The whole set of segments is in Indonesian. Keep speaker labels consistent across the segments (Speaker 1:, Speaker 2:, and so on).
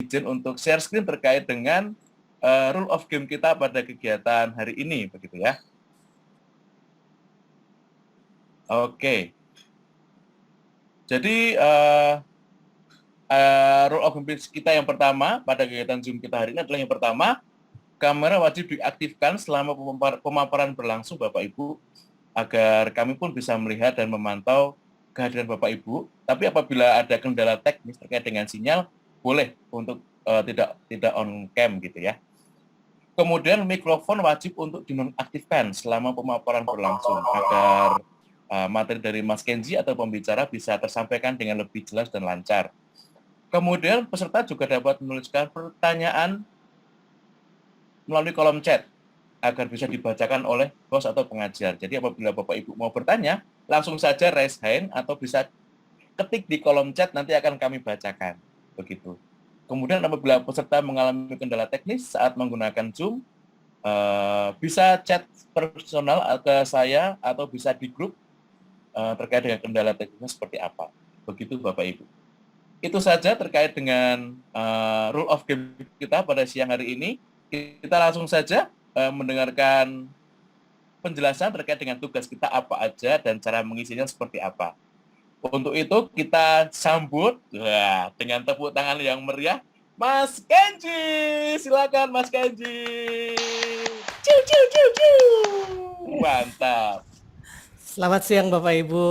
Speaker 1: izin untuk share screen terkait dengan rule of game kita pada kegiatan hari ini, begitu ya. Oke. Jadi rule of game kita yang pertama pada kegiatan Zoom kita hari ini adalah yang pertama, kamera wajib diaktifkan selama pemaparan berlangsung Bapak Ibu, agar kami pun bisa melihat dan memantau kehadiran Bapak Ibu. Tapi apabila ada kendala teknis terkait dengan sinyal, boleh untuk tidak on cam gitu ya. Kemudian mikrofon wajib untuk dinonaktifkan selama pemaparan berlangsung agar materi dari Mas Kenji atau pembicara bisa tersampaikan dengan lebih jelas dan lancar. Kemudian peserta juga dapat menuliskan pertanyaan melalui kolom chat agar bisa dibacakan oleh host atau pengajar. Jadi apabila Bapak Ibu mau bertanya, langsung saja raise hand atau bisa ketik di kolom chat, nanti akan kami bacakan. Begitu. Kemudian apabila peserta mengalami kendala teknis saat menggunakan Zoom, bisa chat personal ke saya atau bisa di grup terkait dengan kendala teknisnya seperti apa. Begitu Bapak Ibu. Itu saja terkait dengan rule of game kita pada siang hari ini. Kita langsung saja mendengarkan penjelasan terkait dengan tugas kita apa aja dan cara mengisinya seperti apa. Untuk itu kita sambut dengan tepuk tangan yang meriah Mas Kenji. Silakan Mas Kenji. Ciu ciu ciu ciu. Mantap.
Speaker 2: Selamat siang Bapak Ibu.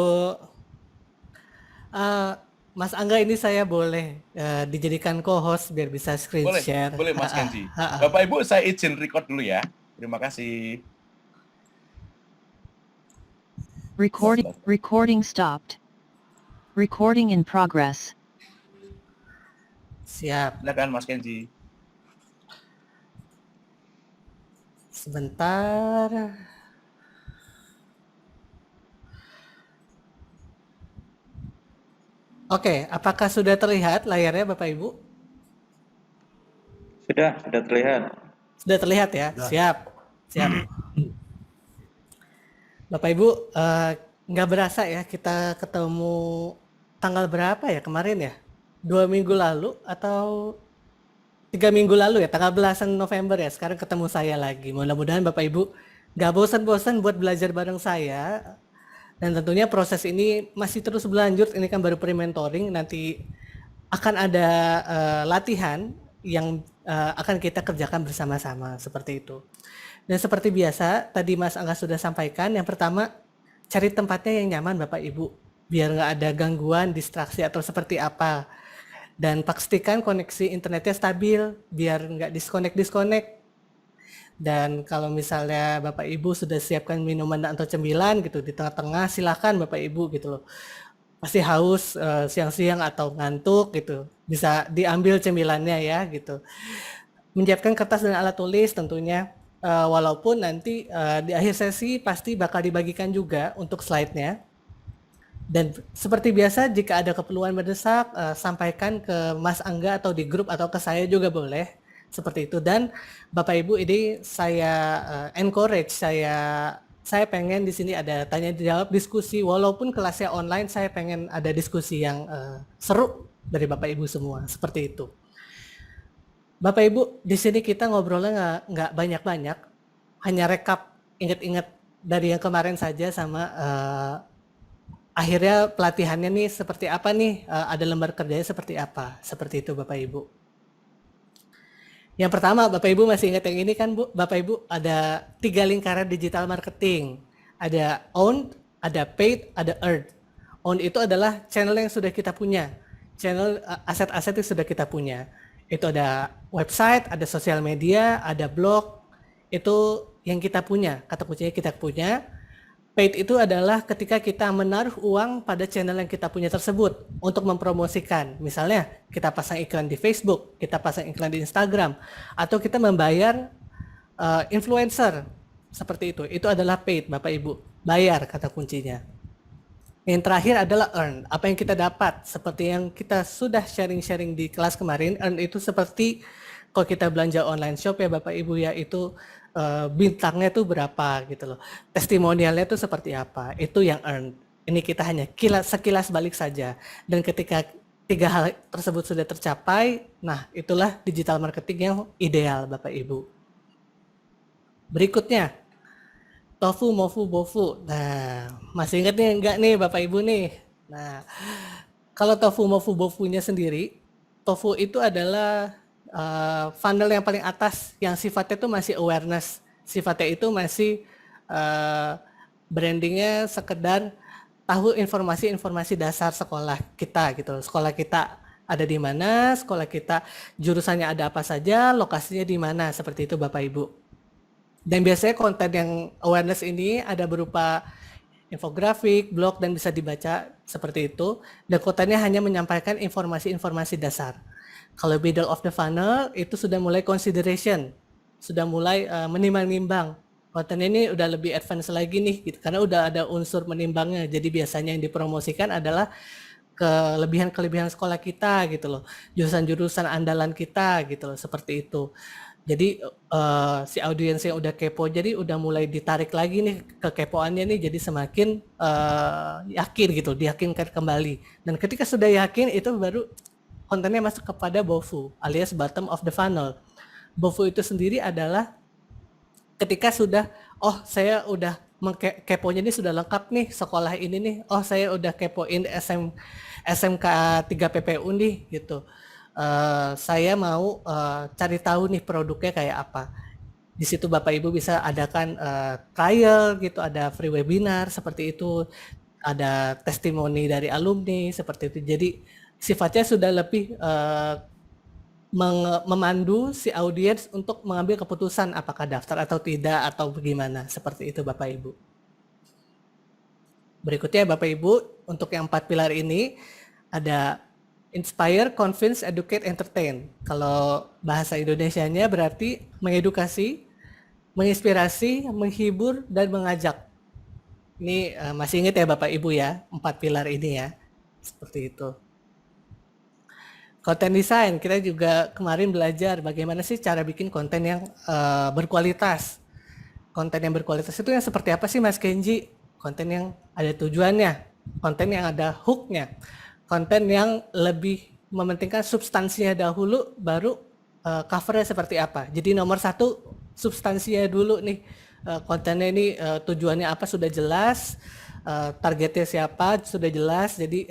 Speaker 2: Mas Angga, ini saya boleh dijadikan co-host biar bisa screen share.
Speaker 1: Boleh Mas Kenji. Bapak Ibu saya izin record dulu ya. Terima kasih.
Speaker 3: Recording stopped. Recording in progress.
Speaker 2: Siap.
Speaker 1: Silakan Mas Kenji.
Speaker 2: Sebentar. Oke, apakah sudah terlihat layarnya Bapak Ibu?
Speaker 4: Sudah terlihat.
Speaker 2: Sudah terlihat ya? Siap. Bapak Ibu, nggak berasa ya kita ketemu tanggal berapa ya kemarin ya? 2 minggu lalu atau 3 minggu lalu ya, tanggal belasan November ya. Sekarang ketemu saya lagi. Mudah-mudahan Bapak Ibu nggak bosan-bosan buat belajar bareng saya. Dan tentunya proses ini masih terus berlanjut. Ini kan baru pre-mentoring, nanti akan ada latihan yang akan kita kerjakan bersama-sama seperti itu. Dan seperti biasa, tadi Mas Angga sudah sampaikan, yang pertama cari tempatnya yang nyaman Bapak Ibu, biar nggak ada gangguan, distraksi atau seperti apa. Dan pastikan koneksi internetnya stabil, biar nggak disconnect. Dan kalau misalnya Bapak Ibu sudah siapkan minuman atau cemilan gitu di tengah-tengah, silakan Bapak Ibu gitu loh. Pasti haus siang-siang atau ngantuk gitu, bisa diambil cemilannya ya gitu. Menyiapkan kertas dan alat tulis tentunya, walaupun nanti di akhir sesi pasti bakal dibagikan juga untuk slide-nya. Dan seperti biasa jika ada keperluan mendesak, sampaikan ke Mas Angga atau di grup atau ke saya juga boleh. Seperti itu. Dan Bapak Ibu, ini saya encourage, saya pengen di sini ada tanya jawab diskusi, walaupun kelasnya online, saya pengen ada diskusi yang seru dari Bapak Ibu semua, seperti itu. Bapak Ibu, di sini kita ngobrolnya nggak banyak-banyak, hanya rekap, ingat-ingat dari yang kemarin saja sama akhirnya pelatihannya nih seperti apa nih, ada lembar kerjanya seperti apa, seperti itu Bapak Ibu. Yang pertama, Bapak Ibu masih ingat yang ini kan Bu? Bapak Ibu ada 3 lingkaran digital marketing. Ada owned, ada paid, ada earned. Owned itu adalah channel yang sudah kita punya. Channel aset-aset yang sudah kita punya. Itu ada website, ada sosial media, ada blog. Itu yang kita punya, kata kuncinya kita punya. Paid itu adalah ketika kita menaruh uang pada channel yang kita punya tersebut untuk mempromosikan. Misalnya kita pasang iklan di Facebook, kita pasang iklan di Instagram, atau kita membayar influencer seperti itu. Itu adalah paid Bapak Ibu, bayar kata kuncinya. Yang terakhir adalah earn, apa yang kita dapat. Seperti yang kita sudah sharing-sharing di kelas kemarin, earn itu seperti kalau kita belanja online shop ya Bapak Ibu ya, itu bintangnya tuh berapa gitu loh, testimonialnya tuh seperti apa, itu yang earn. Ini kita hanya sekilas balik saja. Dan ketika tiga hal tersebut sudah tercapai, nah itulah digital marketing yang ideal Bapak Ibu. Berikutnya, tofu, mofu, bofu. Nah, masih ingat nih enggak nih Bapak Ibu nih? Nah, kalau tofu, mofu, bofunya sendiri, tofu itu adalah funnel yang paling atas yang sifatnya itu masih awareness. Sifatnya itu masih brandingnya sekedar tahu informasi-informasi dasar sekolah kita gitu. Sekolah kita ada di mana, sekolah kita jurusannya ada apa saja, lokasinya di mana, seperti itu Bapak Ibu. Dan biasanya konten yang awareness ini ada berupa infografik, blog, dan bisa dibaca seperti itu. Dan kontennya hanya menyampaikan informasi-informasi dasar. Kalau middle of the funnel itu sudah mulai consideration, sudah mulai menimbang-nimbang. Konten ini udah lebih advance lagi nih, gitu, karena udah ada unsur menimbangnya. Jadi biasanya yang dipromosikan adalah kelebihan-kelebihan sekolah kita gitu loh, jurusan-jurusan andalan kita gitu loh, seperti itu. Jadi si audiens yang udah kepo jadi udah mulai ditarik lagi nih kekepoannya nih, jadi semakin yakin gitu, diyakinkan kembali. Dan ketika sudah yakin itu baru kontennya masuk kepada BOFU alias bottom of the funnel. BOFU itu sendiri adalah ketika sudah, oh saya udah keponya ini sudah lengkap nih sekolah ini nih, oh saya udah kepoin SMK 3 PPU nih gitu. Saya mau cari tahu nih produknya kayak apa. Di situ Bapak Ibu bisa adakan trial gitu, ada free webinar seperti itu, ada testimoni dari alumni seperti itu. Jadi sifatnya sudah lebih memandu si audiens untuk mengambil keputusan apakah daftar atau tidak atau bagaimana, seperti itu Bapak Ibu. Berikutnya Bapak Ibu, untuk yang 4 pilar ini ada inspire, convince, educate, entertain. Kalau bahasa Indonesianya berarti mengedukasi, menginspirasi, menghibur, dan mengajak. Ini masih ingat ya Bapak Ibu ya, 4 pilar ini ya, seperti itu. Konten desain, kita juga kemarin belajar bagaimana sih cara bikin konten yang berkualitas. Konten yang berkualitas itu yang seperti apa sih Mas Kenji? Konten yang ada tujuannya, konten yang ada hook-nya, konten yang lebih mementingkan substansinya dahulu, baru covernya seperti apa. Jadi nomor 1 substansinya dulu nih, kontennya ini tujuannya apa sudah jelas, targetnya siapa sudah jelas, jadi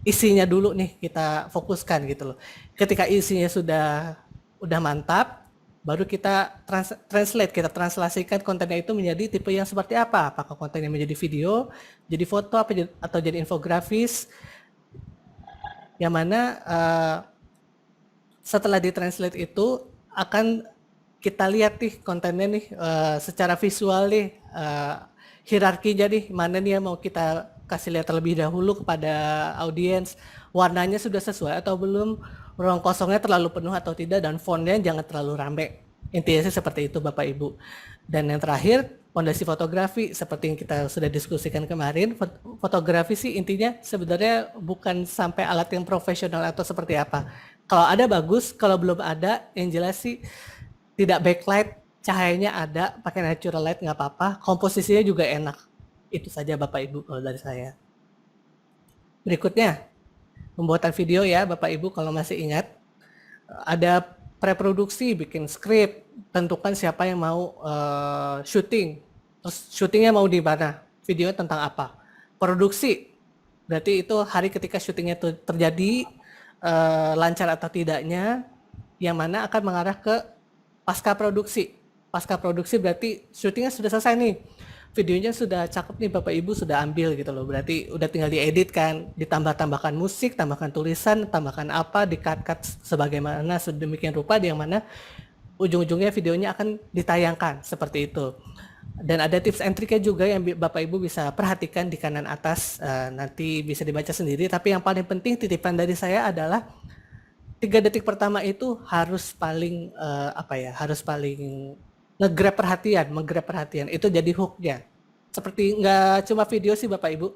Speaker 2: isinya dulu nih kita fokuskan gitu loh. Ketika isinya udah mantap, baru kita translate, kita translasikan kontennya itu menjadi tipe yang seperti apa. Apakah kontennya menjadi video, jadi foto, atau jadi infografis, yang mana setelah ditranslate itu akan kita lihat nih kontennya nih secara visual nih, hierarki jadi mana nih yang mau kita kasih lihat terlebih dahulu kepada audiens, warnanya sudah sesuai atau belum, ruang kosongnya terlalu penuh atau tidak, dan fontnya jangan terlalu rame. Intinya sih seperti itu Bapak Ibu. Dan yang terakhir, fondasi fotografi seperti yang kita sudah diskusikan kemarin. Fotografi sih intinya sebenarnya bukan sampai alat yang profesional atau seperti apa. Kalau ada bagus, kalau belum ada yang jelas sih tidak backlight, cahayanya ada, pakai natural light nggak apa-apa, komposisinya juga enak. Itu saja Bapak Ibu kalau dari saya. Berikutnya, pembuatan video ya Bapak Ibu kalau masih ingat. Ada preproduksi, bikin skrip, tentukan siapa yang mau syuting. Terus syutingnya mau di mana, video tentang apa. Produksi, berarti itu hari ketika syutingnya terjadi, lancar atau tidaknya, yang mana akan mengarah ke pasca produksi. Pasca produksi berarti syutingnya sudah selesai nih, videonya sudah cakep nih Bapak Ibu sudah ambil gitu loh, berarti udah tinggal diedit kan, ditambahkan musik, tambahkan tulisan, tambahkan apa, di-cut sebagaimana sedemikian rupa yang mana ujung-ujungnya videonya akan ditayangkan seperti itu. Dan ada tips and triknya juga yang Bapak Ibu bisa perhatikan di kanan atas, nanti bisa dibaca sendiri, tapi yang paling penting titipan dari saya adalah 3 detik pertama itu harus paling harus paling nge-grab perhatian, itu jadi hook-nya. Seperti nggak cuma video sih Bapak Ibu,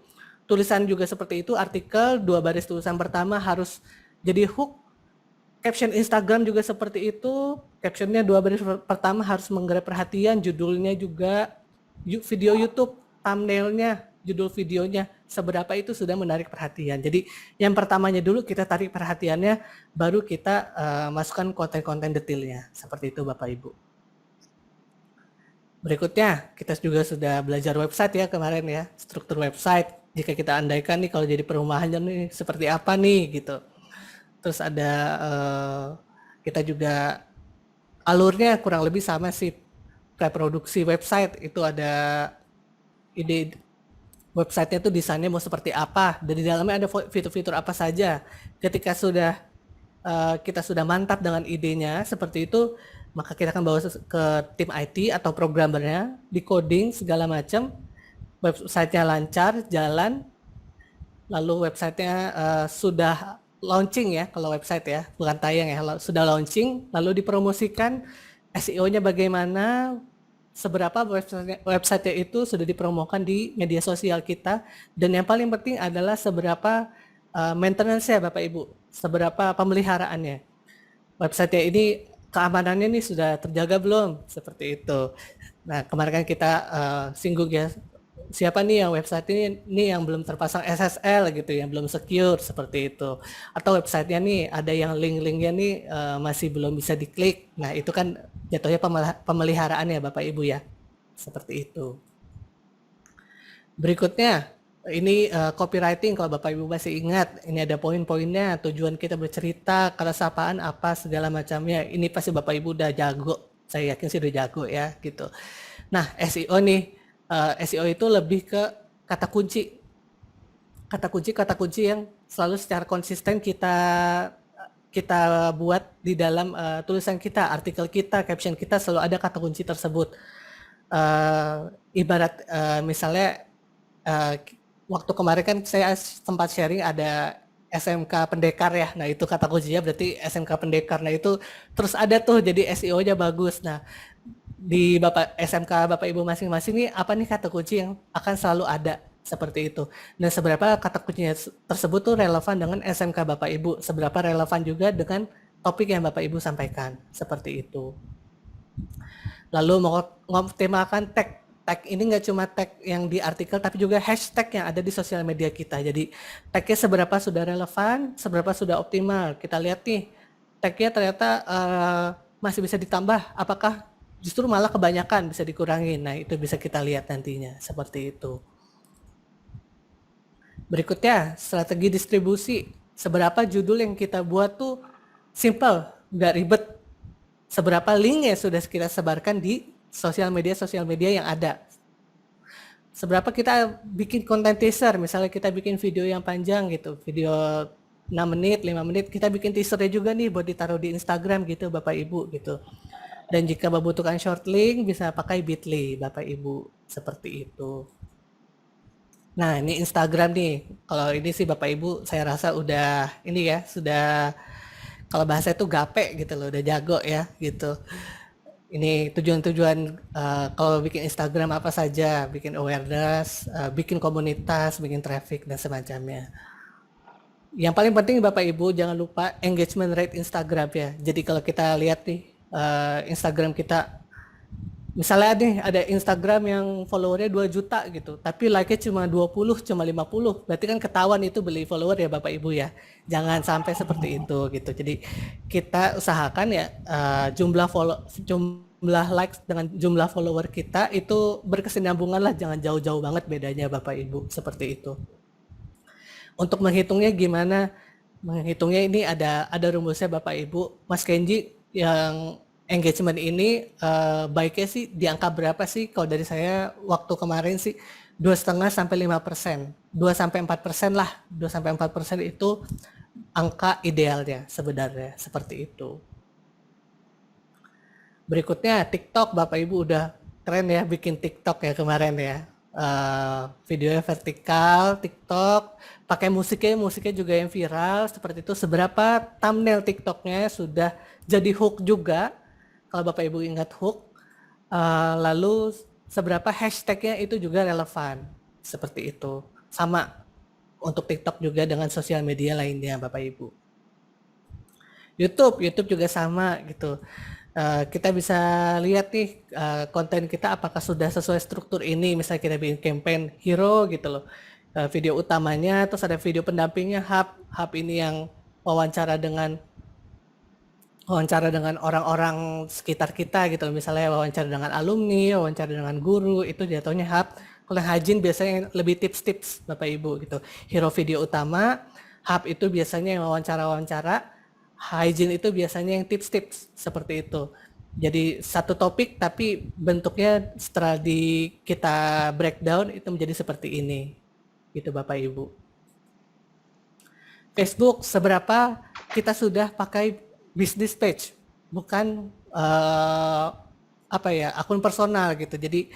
Speaker 2: tulisan juga seperti itu, artikel 2 baris tulisan pertama harus jadi hook, caption Instagram juga seperti itu, captionnya 2 baris pertama harus menggrab perhatian, judulnya juga, video YouTube, thumbnailnya, judul videonya seberapa itu sudah menarik perhatian. Jadi yang pertamanya dulu kita tarik perhatiannya, baru kita masukkan konten-konten detailnya. Seperti itu Bapak Ibu. Berikutnya, kita juga sudah belajar website ya kemarin ya, struktur website. Jika kita andaikan nih kalau jadi perumahannya nih seperti apa nih gitu. Terus ada kita juga alurnya kurang lebih sama sih, preproduksi website itu ada ide websitenya tuh desainnya mau seperti apa, dan di dalamnya ada fitur-fitur apa saja. Ketika kita sudah mantap dengan idenya seperti itu, maka kita akan bawa ke tim IT atau programmernya, di coding segala macam, websitenya lancar, jalan, lalu websitenya sudah launching ya, kalau website ya, bukan tayang ya, sudah launching, lalu dipromosikan, SEO-nya bagaimana, seberapa website itu sudah dipromokan di media sosial kita, dan yang paling penting adalah seberapa maintenance-nya Bapak Ibu, seberapa pemeliharaannya. Website ini keamanannya nih sudah terjaga belum, seperti itu. Nah kemarin kan kita singgung ya, siapa nih yang website ini yang belum terpasang SSL gitu, yang belum secure seperti itu, atau websitenya nih ada yang link-linknya nih masih belum bisa diklik. Nah itu kan jatuhnya pemeliharaan ya Bapak Ibu ya, seperti itu. Berikutnya ini copywriting, kalau Bapak Ibu masih ingat, ini ada poin-poinnya, tujuan kita bercerita, kata sapaan apa segala macamnya. Ini pasti Bapak Ibu udah jago, saya yakin sih udah jago ya gitu. Nah SEO nih, SEO itu lebih ke kata kunci yang selalu secara konsisten kita buat di dalam tulisan kita, artikel kita, caption kita, selalu ada kata kunci tersebut. Ibarat misalnya waktu kemarin kan saya sempat sharing ada SMK Pendekar ya, nah itu kata kuncinya berarti SMK Pendekar, nah itu terus ada tuh jadi SEO-nya bagus. Nah di SMK Bapak Ibu masing-masing nih apa nih kata kunci yang akan selalu ada seperti itu. Dan seberapa kata kuncinya tersebut tuh relevan dengan SMK Bapak Ibu, seberapa relevan juga dengan topik yang Bapak Ibu sampaikan, seperti itu. Lalu mengoptimalkan tag ini nggak cuma tag yang di artikel, tapi juga hashtag yang ada di sosial media kita. Jadi tagnya seberapa sudah relevan, seberapa sudah optimal. Kita lihat nih, tagnya ternyata masih bisa ditambah, apakah justru malah kebanyakan bisa dikurangi. Nah itu bisa kita lihat nantinya, seperti itu. Berikutnya, strategi distribusi. Seberapa judul yang kita buat tuh simple, nggak ribet. Seberapa linknya sudah kita sebarkan di sosial media yang ada. Seberapa kita bikin konten teaser, misalnya kita bikin video yang panjang gitu, video 6 menit, 5 menit, kita bikin teasernya juga nih buat ditaruh di Instagram gitu Bapak Ibu gitu. Dan jika membutuhkan short link bisa pakai Bitly Bapak Ibu, seperti itu. Nah ini Instagram nih, kalau ini sih Bapak Ibu saya rasa udah ini ya, sudah kalau bahasa itu gape gitu loh, udah jago ya gitu. Ini tujuan-tujuan kalau bikin Instagram apa saja, bikin awareness, bikin komunitas, bikin traffic dan semacamnya. Yang paling penting Bapak Ibu jangan lupa engagement rate Instagram ya. Jadi kalau kita lihat nih Instagram kita, misalnya nih ada Instagram yang followernya 2 juta gitu, tapi like-nya cuma 20, cuma 50, berarti kan ketahuan itu beli follower ya Bapak Ibu ya. Jangan sampai seperti itu gitu. Jadi kita usahakan ya jumlah likes dengan jumlah follower kita itu berkesinambungan lah, jangan jauh-jauh banget bedanya Bapak Ibu, seperti itu. Untuk menghitungnya gimana? Menghitungnya ini ada rumusnya Bapak Ibu. Mas Kenji, yang engagement ini baiknya sih di angka berapa sih? Kalau dari saya waktu kemarin sih 2,5 sampai 5%, 2-4% lah, 2-4% itu angka idealnya sebenarnya, seperti itu. Berikutnya TikTok, Bapak Ibu udah keren ya bikin TikTok ya kemarin ya. Videonya vertikal, TikTok, pakai musiknya juga yang viral, seperti itu. Seberapa thumbnail TikToknya sudah jadi hook juga, kalau Bapak Ibu ingat hook, lalu seberapa hashtagnya itu juga relevan, seperti itu. Sama untuk TikTok juga dengan sosial media lainnya Bapak Ibu. YouTube juga sama gitu. Kita bisa lihat nih konten kita apakah sudah sesuai struktur ini. Misalnya kita bikin campaign hero gitu loh. video utamanya, terus ada video pendampingnya hub ini yang wawancara dengan orang-orang sekitar kita gitu, misalnya wawancara dengan alumni, wawancara dengan guru, itu jatuhnya hub. Kalau Hajin biasanya lebih tips-tips Bapak Ibu gitu. Hero video utama, hub itu biasanya yang wawancara-wawancara, Hajin itu biasanya yang tips-tips seperti itu. Jadi satu topik tapi bentuknya setelah kita breakdown itu menjadi seperti ini. Gitu Bapak Ibu. Facebook seberapa kita sudah pakai business page, bukan akun personal gitu. Jadi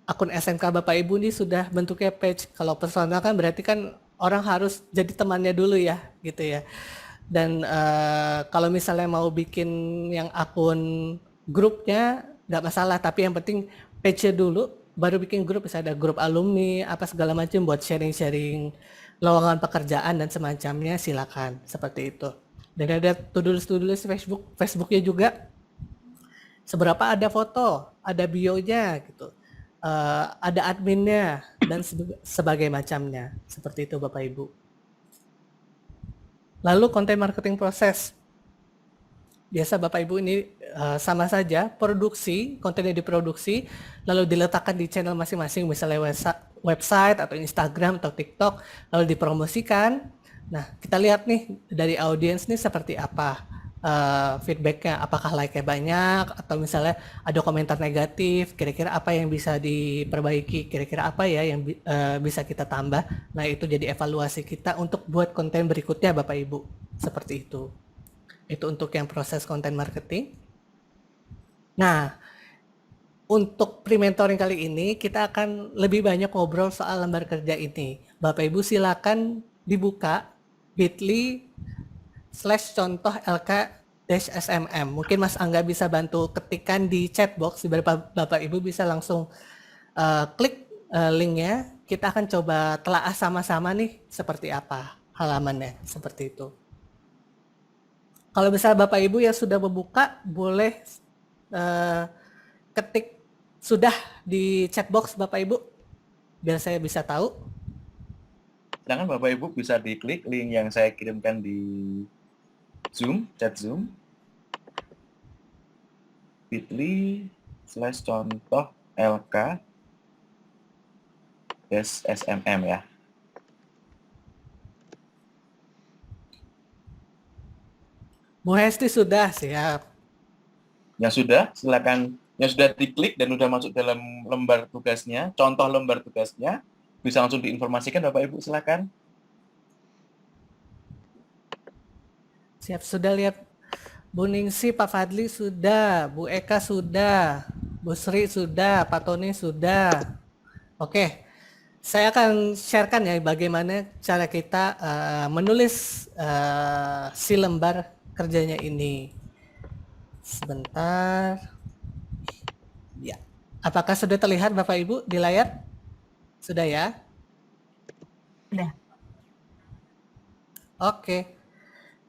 Speaker 2: akun SMK Bapak Ibu ini sudah bentuknya page. Kalau personal kan berarti kan orang harus jadi temannya dulu ya, gitu ya. Dan kalau misalnya mau bikin yang akun grupnya nggak masalah, tapi yang penting page-nya dulu, baru bikin grup. Bisa ada grup alumni, apa segala macam buat sharing-sharing lowongan pekerjaan dan semacamnya, silakan seperti itu. Dan ada to-do-list Facebooknya juga. Seberapa ada foto, ada bio-nya gitu, ada adminnya dan sebagai macamnya, seperti itu Bapak Ibu. Lalu konten marketing proses. Biasa Bapak Ibu ini sama saja, produksi, kontennya diproduksi, lalu diletakkan di channel masing-masing, misalnya website atau Instagram atau TikTok, lalu dipromosikan. Nah, kita lihat nih dari audiens nih seperti apa feedbacknya, apakah like-nya banyak, atau misalnya ada komentar negatif, kira-kira apa yang bisa diperbaiki, kira-kira apa ya yang bisa kita tambah. Nah, itu jadi evaluasi kita untuk buat konten berikutnya Bapak Ibu, seperti itu. Itu untuk yang proses konten marketing. Nah, untuk pre-mentoring kali ini kita akan lebih banyak ngobrol soal lembar kerja ini. Bapak Ibu silakan dibuka bit.ly/contoh LK-SMM. Mungkin Mas Angga bisa bantu ketikkan di chat box, Bapak Ibu bisa langsung klik linknya. Kita akan coba telaah sama-sama nih seperti apa halamannya, seperti itu. Kalau misalnya Bapak Ibu yang sudah membuka, boleh ketik sudah di chat box Bapak Ibu, biar saya bisa tahu.
Speaker 1: Silakan Bapak Ibu bisa diklik link yang saya kirimkan di Zoom, chat Zoom. bit.ly/contoh LK-SMM ya.
Speaker 2: Bu Hesti sudah siap.
Speaker 1: Yang sudah, silakan. Yang sudah diklik dan sudah masuk dalam lembar tugasnya, contoh lembar tugasnya, bisa langsung diinformasikan Bapak Ibu, silakan.
Speaker 2: Siap, sudah lihat Bu Ningsi, Pak Fadli sudah, Bu Eka sudah, Bu Sri sudah, Pak Tony sudah. Oke, saya akan sharekan ya bagaimana cara kita menulis si lembar kerjanya ini. Sebentar. Ya. Apakah sudah terlihat Bapak Ibu di layar? Sudah ya?
Speaker 4: Sudah.
Speaker 2: Oke.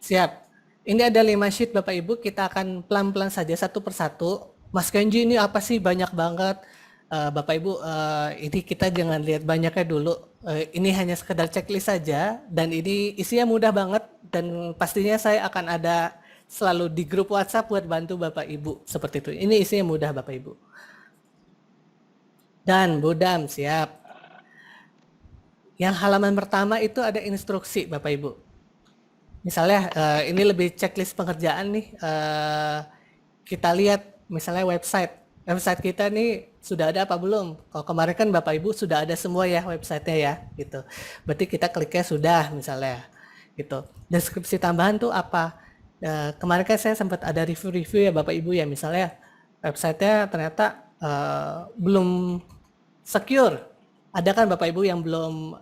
Speaker 2: Siap. Ini ada 5 sheet Bapak Ibu, kita akan pelan-pelan saja satu persatu. Mas Kenji, ini apa sih, banyak banget. Bapak Ibu, ini kita jangan lihat banyaknya dulu. Ini hanya sekedar checklist saja, dan ini isinya mudah banget, dan pastinya saya akan ada selalu di grup WhatsApp buat bantu Bapak Ibu, seperti itu. Ini isinya mudah Bapak Ibu. Dan Bu Dam, siap. Yang halaman pertama itu ada instruksi Bapak Ibu. Misalnya ini lebih checklist pengerjaan nih. Kita lihat misalnya website kita nih sudah ada apa belum? Kalau kemarin kan Bapak Ibu sudah ada semua ya websitenya ya, gitu. Berarti kita kliknya sudah misalnya, gitu. Deskripsi tambahan tuh apa? Kemarin kan saya sempat ada review ya Bapak Ibu ya, misalnya websitenya ternyata belum secure. Ada kan Bapak Ibu yang belum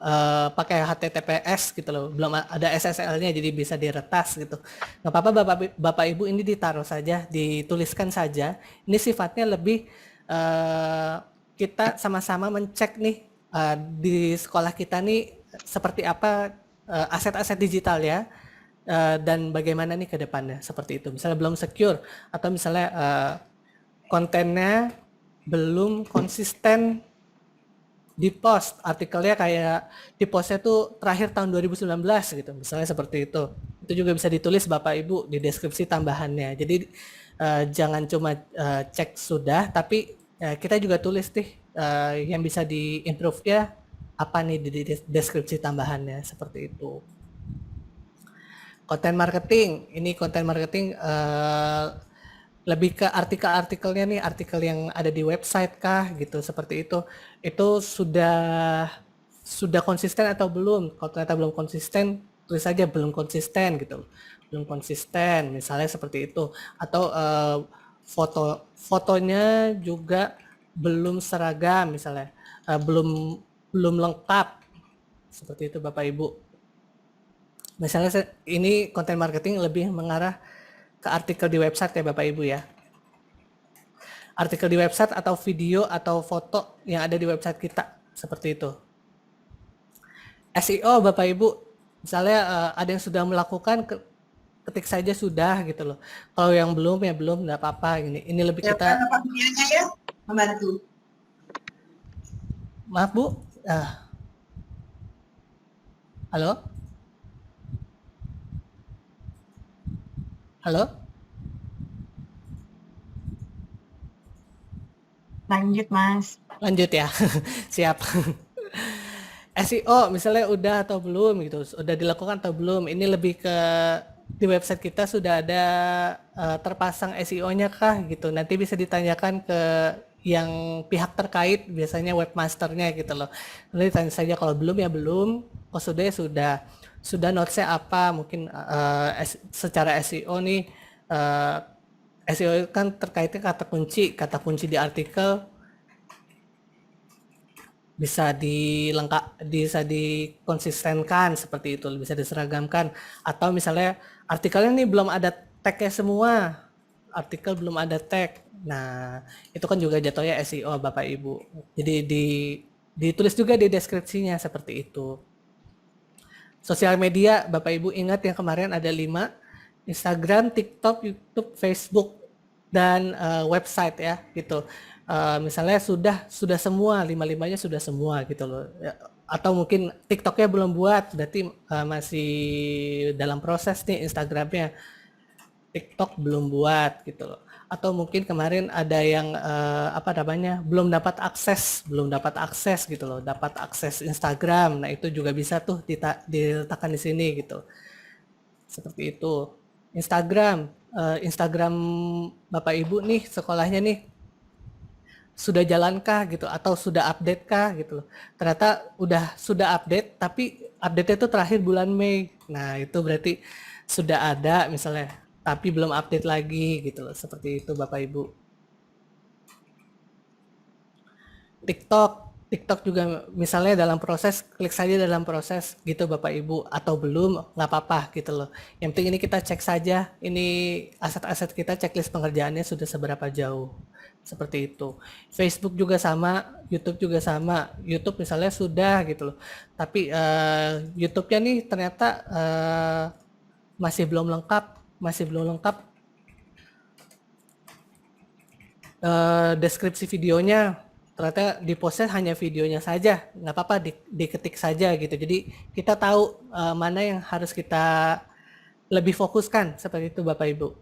Speaker 2: pakai HTTPS gitu loh, belum ada SSL-nya, jadi bisa diretas gitu. Nggak apa-apa Bapak Ibu, ini ditaruh saja, dituliskan saja. Ini sifatnya lebih kita sama-sama mencek nih di sekolah kita nih seperti apa aset-aset digital ya, dan bagaimana nih ke depannya, seperti itu. Misalnya belum secure, atau misalnya kontennya belum konsisten di post artikelnya kayak di postnya tuh terakhir tahun 2019 gitu, misalnya seperti itu. Itu juga bisa ditulis Bapak Ibu di deskripsi tambahannya. Jadi jangan cuma cek sudah, tapi kita juga tulis nih yang bisa di-improve ya apa nih di deskripsi tambahannya seperti itu. Konten marketing, ini konten marketing lebih ke artikel-artikelnya nih, artikel yang ada di website kah gitu seperti itu. Itu sudah konsisten atau belum? Kalau ternyata belum konsisten, tulis saja belum konsisten gitu. Belum konsisten, misalnya seperti itu. Atau fotonya juga belum seragam misalnya, belum lengkap seperti itu Bapak Ibu. Misalnya ini konten marketing lebih mengarah ke artikel di website ya Bapak Ibu ya. Artikel di website atau video atau foto yang ada di website kita seperti itu. SEO Bapak Ibu, misalnya ada yang sudah melakukan, ketik saja sudah gitu loh. Kalau yang belum ya belum, nggak apa-apa. Ini lebih
Speaker 4: Ya,
Speaker 2: kita.
Speaker 4: Bapak Budianya ya, membantu.
Speaker 2: Maaf Bu, halo, halo.
Speaker 4: Lanjut, Mas.
Speaker 2: Lanjut ya, siap. SEO misalnya udah atau belum gitu, udah dilakukan atau belum, ini lebih ke di website kita sudah ada terpasang SEO-nya kah gitu, nanti bisa ditanyakan ke yang pihak terkait, biasanya webmasternya gitu loh. Nanti tanya saja, kalau belum ya belum, kalau sudah ya sudah notes-nya apa, mungkin secara SEO nih, SEO kan terkaitnya kata kunci di artikel bisa bisa dikonsistenkan seperti itu, bisa diseragamkan. Atau misalnya artikelnya nih belum ada tag-nya semua, artikel belum ada tag, nah itu kan juga jatuhnya SEO Bapak Ibu. Jadi ditulis juga di deskripsinya seperti itu. Sosial media Bapak Ibu ingat yang kemarin ada 5, Instagram, TikTok, YouTube, Facebook, dan website ya gitu. Misalnya sudah semua, 5-5-nya sudah semua gitu loh. Atau mungkin TikToknya belum buat, berarti masih dalam proses nih. Instagramnya, TikTok belum buat gitu loh. Atau mungkin kemarin ada yang belum dapat akses gitu loh, dapat akses Instagram. Nah itu juga bisa tuh diletakkan di sini gitu. Seperti itu. Instagram Bapak Ibu nih sekolahnya nih sudah jalankah gitu atau sudah update kah gitu loh. Ternyata sudah update, tapi update itu terakhir bulan Mei. Nah, itu berarti sudah ada misalnya tapi belum update lagi gitu loh. Seperti itu Bapak Ibu. TikTok juga misalnya dalam proses, klik saja dalam proses gitu Bapak Ibu, atau belum nggak apa-apa gitu loh. Yang penting ini kita cek saja, ini aset-aset kita, checklist pengerjaannya sudah seberapa jauh. Seperti itu. Facebook juga sama, YouTube juga sama. YouTube misalnya sudah gitu loh. Tapi YouTube-nya nih ternyata masih belum lengkap. Deskripsi videonya ternyata di postnya hanya videonya saja, nggak apa-apa diketik saja gitu. Jadi kita tahu mana yang harus kita lebih fokuskan seperti itu Bapak Ibu.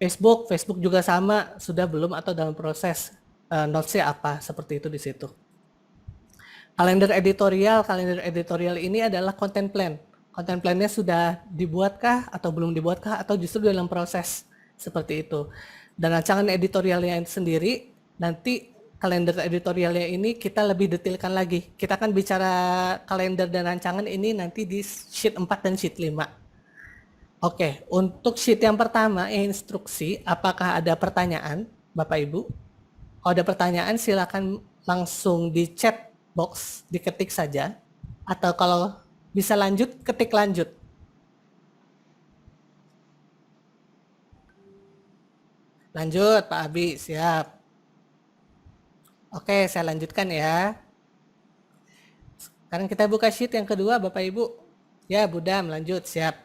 Speaker 2: Facebook juga sama, sudah belum atau dalam proses, notes-nya apa, seperti itu di situ. Kalender editorial ini adalah content plan. Content plan-nya sudah dibuatkah atau belum dibuatkah atau justru dalam proses, seperti itu. Dan rancangan editorialnya sendiri, nanti kalender editorialnya ini kita lebih detailkan lagi. Kita akan bicara kalender dan rancangan ini nanti di sheet 4 dan sheet 5. Oke, untuk sheet yang pertama, instruksi, apakah ada pertanyaan, Bapak Ibu? Kalau ada pertanyaan, silakan langsung di chat box, diketik saja. Atau kalau bisa lanjut, ketik lanjut. Lanjut, Pak Abi, siap. Oke, saya lanjutkan ya. Sekarang kita buka sheet yang kedua, Bapak Ibu. Ya, Budam, lanjut, siap.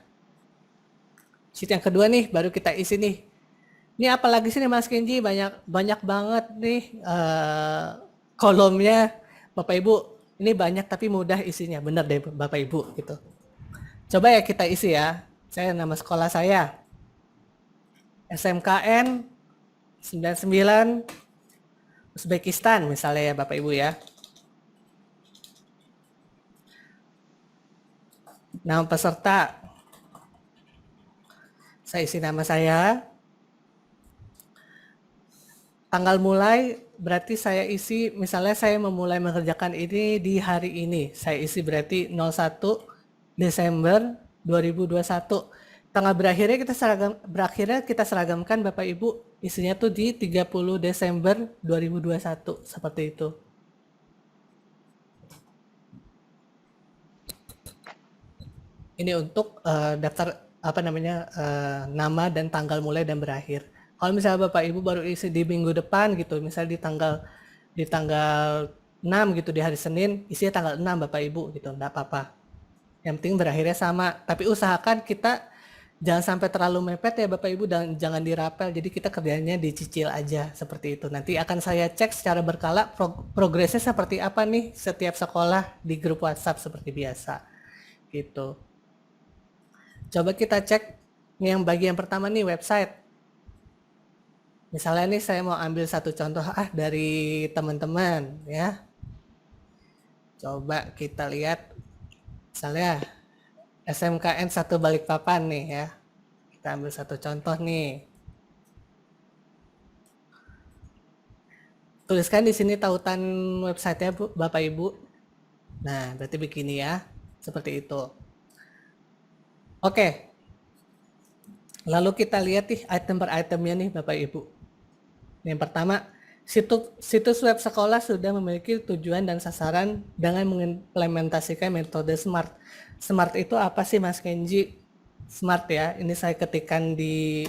Speaker 2: Sheet yang kedua nih, baru kita isi nih. Ini apalagi sih nih Mas Kenji, banyak banget nih kolomnya. Bapak Ibu, ini banyak tapi mudah isinya, benar deh Bapak Ibu gitu. Coba ya kita isi ya. Saya nama sekolah saya SMKN 99 Uzbekistan misalnya ya Bapak Ibu ya. Nama peserta, saya isi nama saya. Tanggal mulai berarti saya isi, misalnya saya memulai mengerjakan ini di hari ini. Saya isi berarti 01 Desember 2021. Tanggal berakhirnya kita seragamkan Bapak Ibu, isinya tuh di 30 Desember 2021 seperti itu. Ini untuk daftar nama dan tanggal mulai dan berakhir. Kalau misalnya Bapak Ibu baru isi di minggu depan gitu, misalnya di tanggal 6 gitu, di hari Senin, isinya tanggal 6 Bapak Ibu gitu, enggak apa-apa. Yang penting berakhirnya sama, tapi usahakan kita jangan sampai terlalu mepet ya Bapak Ibu, dan jangan dirapel, jadi kita kerjanya dicicil aja seperti itu. Nanti akan saya cek secara berkala progresnya seperti apa nih setiap sekolah di grup WhatsApp seperti biasa gitu. Coba kita cek yang bagian pertama nih, website. Misalnya nih saya mau ambil satu contoh dari teman-teman ya. Coba kita lihat misalnya SMKN 1 Balikpapan nih ya. Kita ambil satu contoh nih. Tuliskan di sini tautan websitenya Bapak Ibu. Nah, berarti begini ya. Seperti itu. Oke. Lalu kita lihat nih item per itemnya nih Bapak Ibu. Yang pertama, situs web sekolah sudah memiliki tujuan dan sasaran dengan mengimplementasikan metode SMART. SMART itu apa sih Mas Kenji? SMART ya, ini saya ketikkan di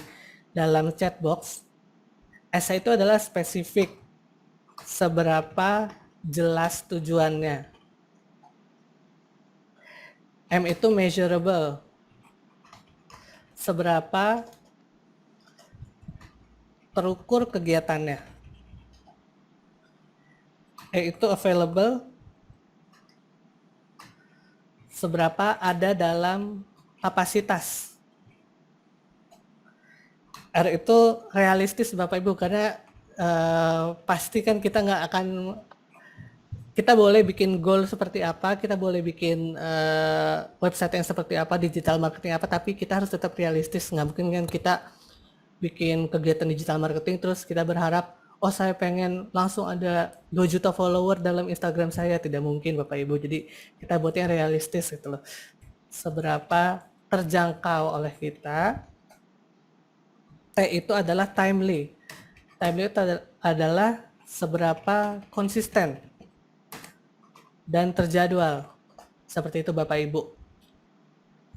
Speaker 2: dalam chat box. S itu adalah spesifik, seberapa jelas tujuannya. M itu measurable, seberapa terukur kegiatannya. E itu available, seberapa ada dalam kapasitas. R itu realistis Bapak Ibu, karena pasti kan kita nggak akan, kita boleh bikin goal seperti apa, kita boleh bikin website yang seperti apa, digital marketing apa, tapi kita harus tetap realistis. Nggak mungkin kan kita bikin kegiatan digital marketing terus kita berharap, oh saya pengen langsung ada 2 juta follower dalam Instagram saya. Tidak mungkin Bapak Ibu. Jadi kita buat yang realistis gitu loh. Seberapa terjangkau oleh kita. T itu adalah timely. Timely itu adalah seberapa konsisten dan terjadwal. Seperti itu Bapak Ibu.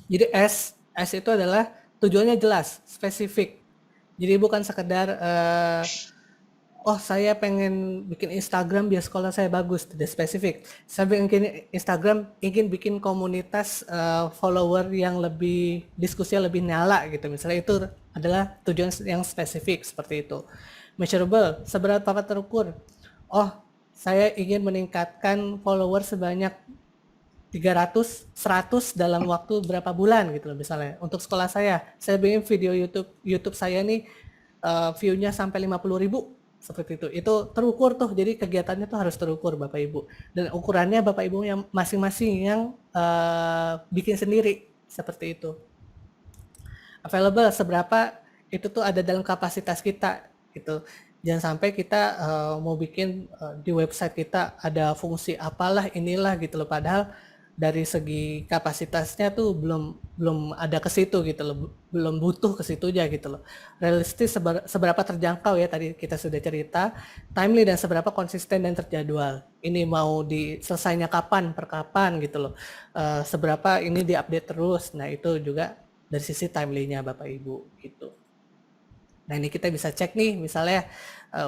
Speaker 2: Jadi S itu adalah tujuannya jelas, spesifik. Jadi bukan sekedar oh saya pengen bikin Instagram biar sekolah saya bagus, tidak spesifik. Saya bikin Instagram ingin bikin komunitas follower yang lebih, diskusinya lebih nyala gitu. Misalnya itu adalah tujuan yang spesifik seperti itu. Measurable, seberapa terukur. Oh, saya ingin meningkatkan follower sebanyak 300, 100 dalam waktu berapa bulan gitu loh misalnya. Untuk sekolah saya bikin video YouTube saya nih view-nya sampai 50.000 seperti itu. Itu terukur tuh. Jadi kegiatannya tuh harus terukur Bapak Ibu. Dan ukurannya Bapak Ibu yang masing-masing yang bikin sendiri seperti itu. Available, seberapa itu tuh ada dalam kapasitas kita gitu. Jangan sampai kita mau bikin di website kita ada fungsi apalah inilah gitu loh, padahal dari segi kapasitasnya tuh belum ada ke situ gitu loh, belum butuh ke situ aja gitu loh. Realistis, seberapa terjangkau ya tadi kita sudah cerita, timely dan seberapa konsisten dan terjadwal. Ini mau diselesainya kapan, per kapan gitu loh. Seberapa ini diupdate terus. Nah, itu juga dari sisi timely-nya Bapak Ibu gitu. Nah, ini kita bisa cek nih, misalnya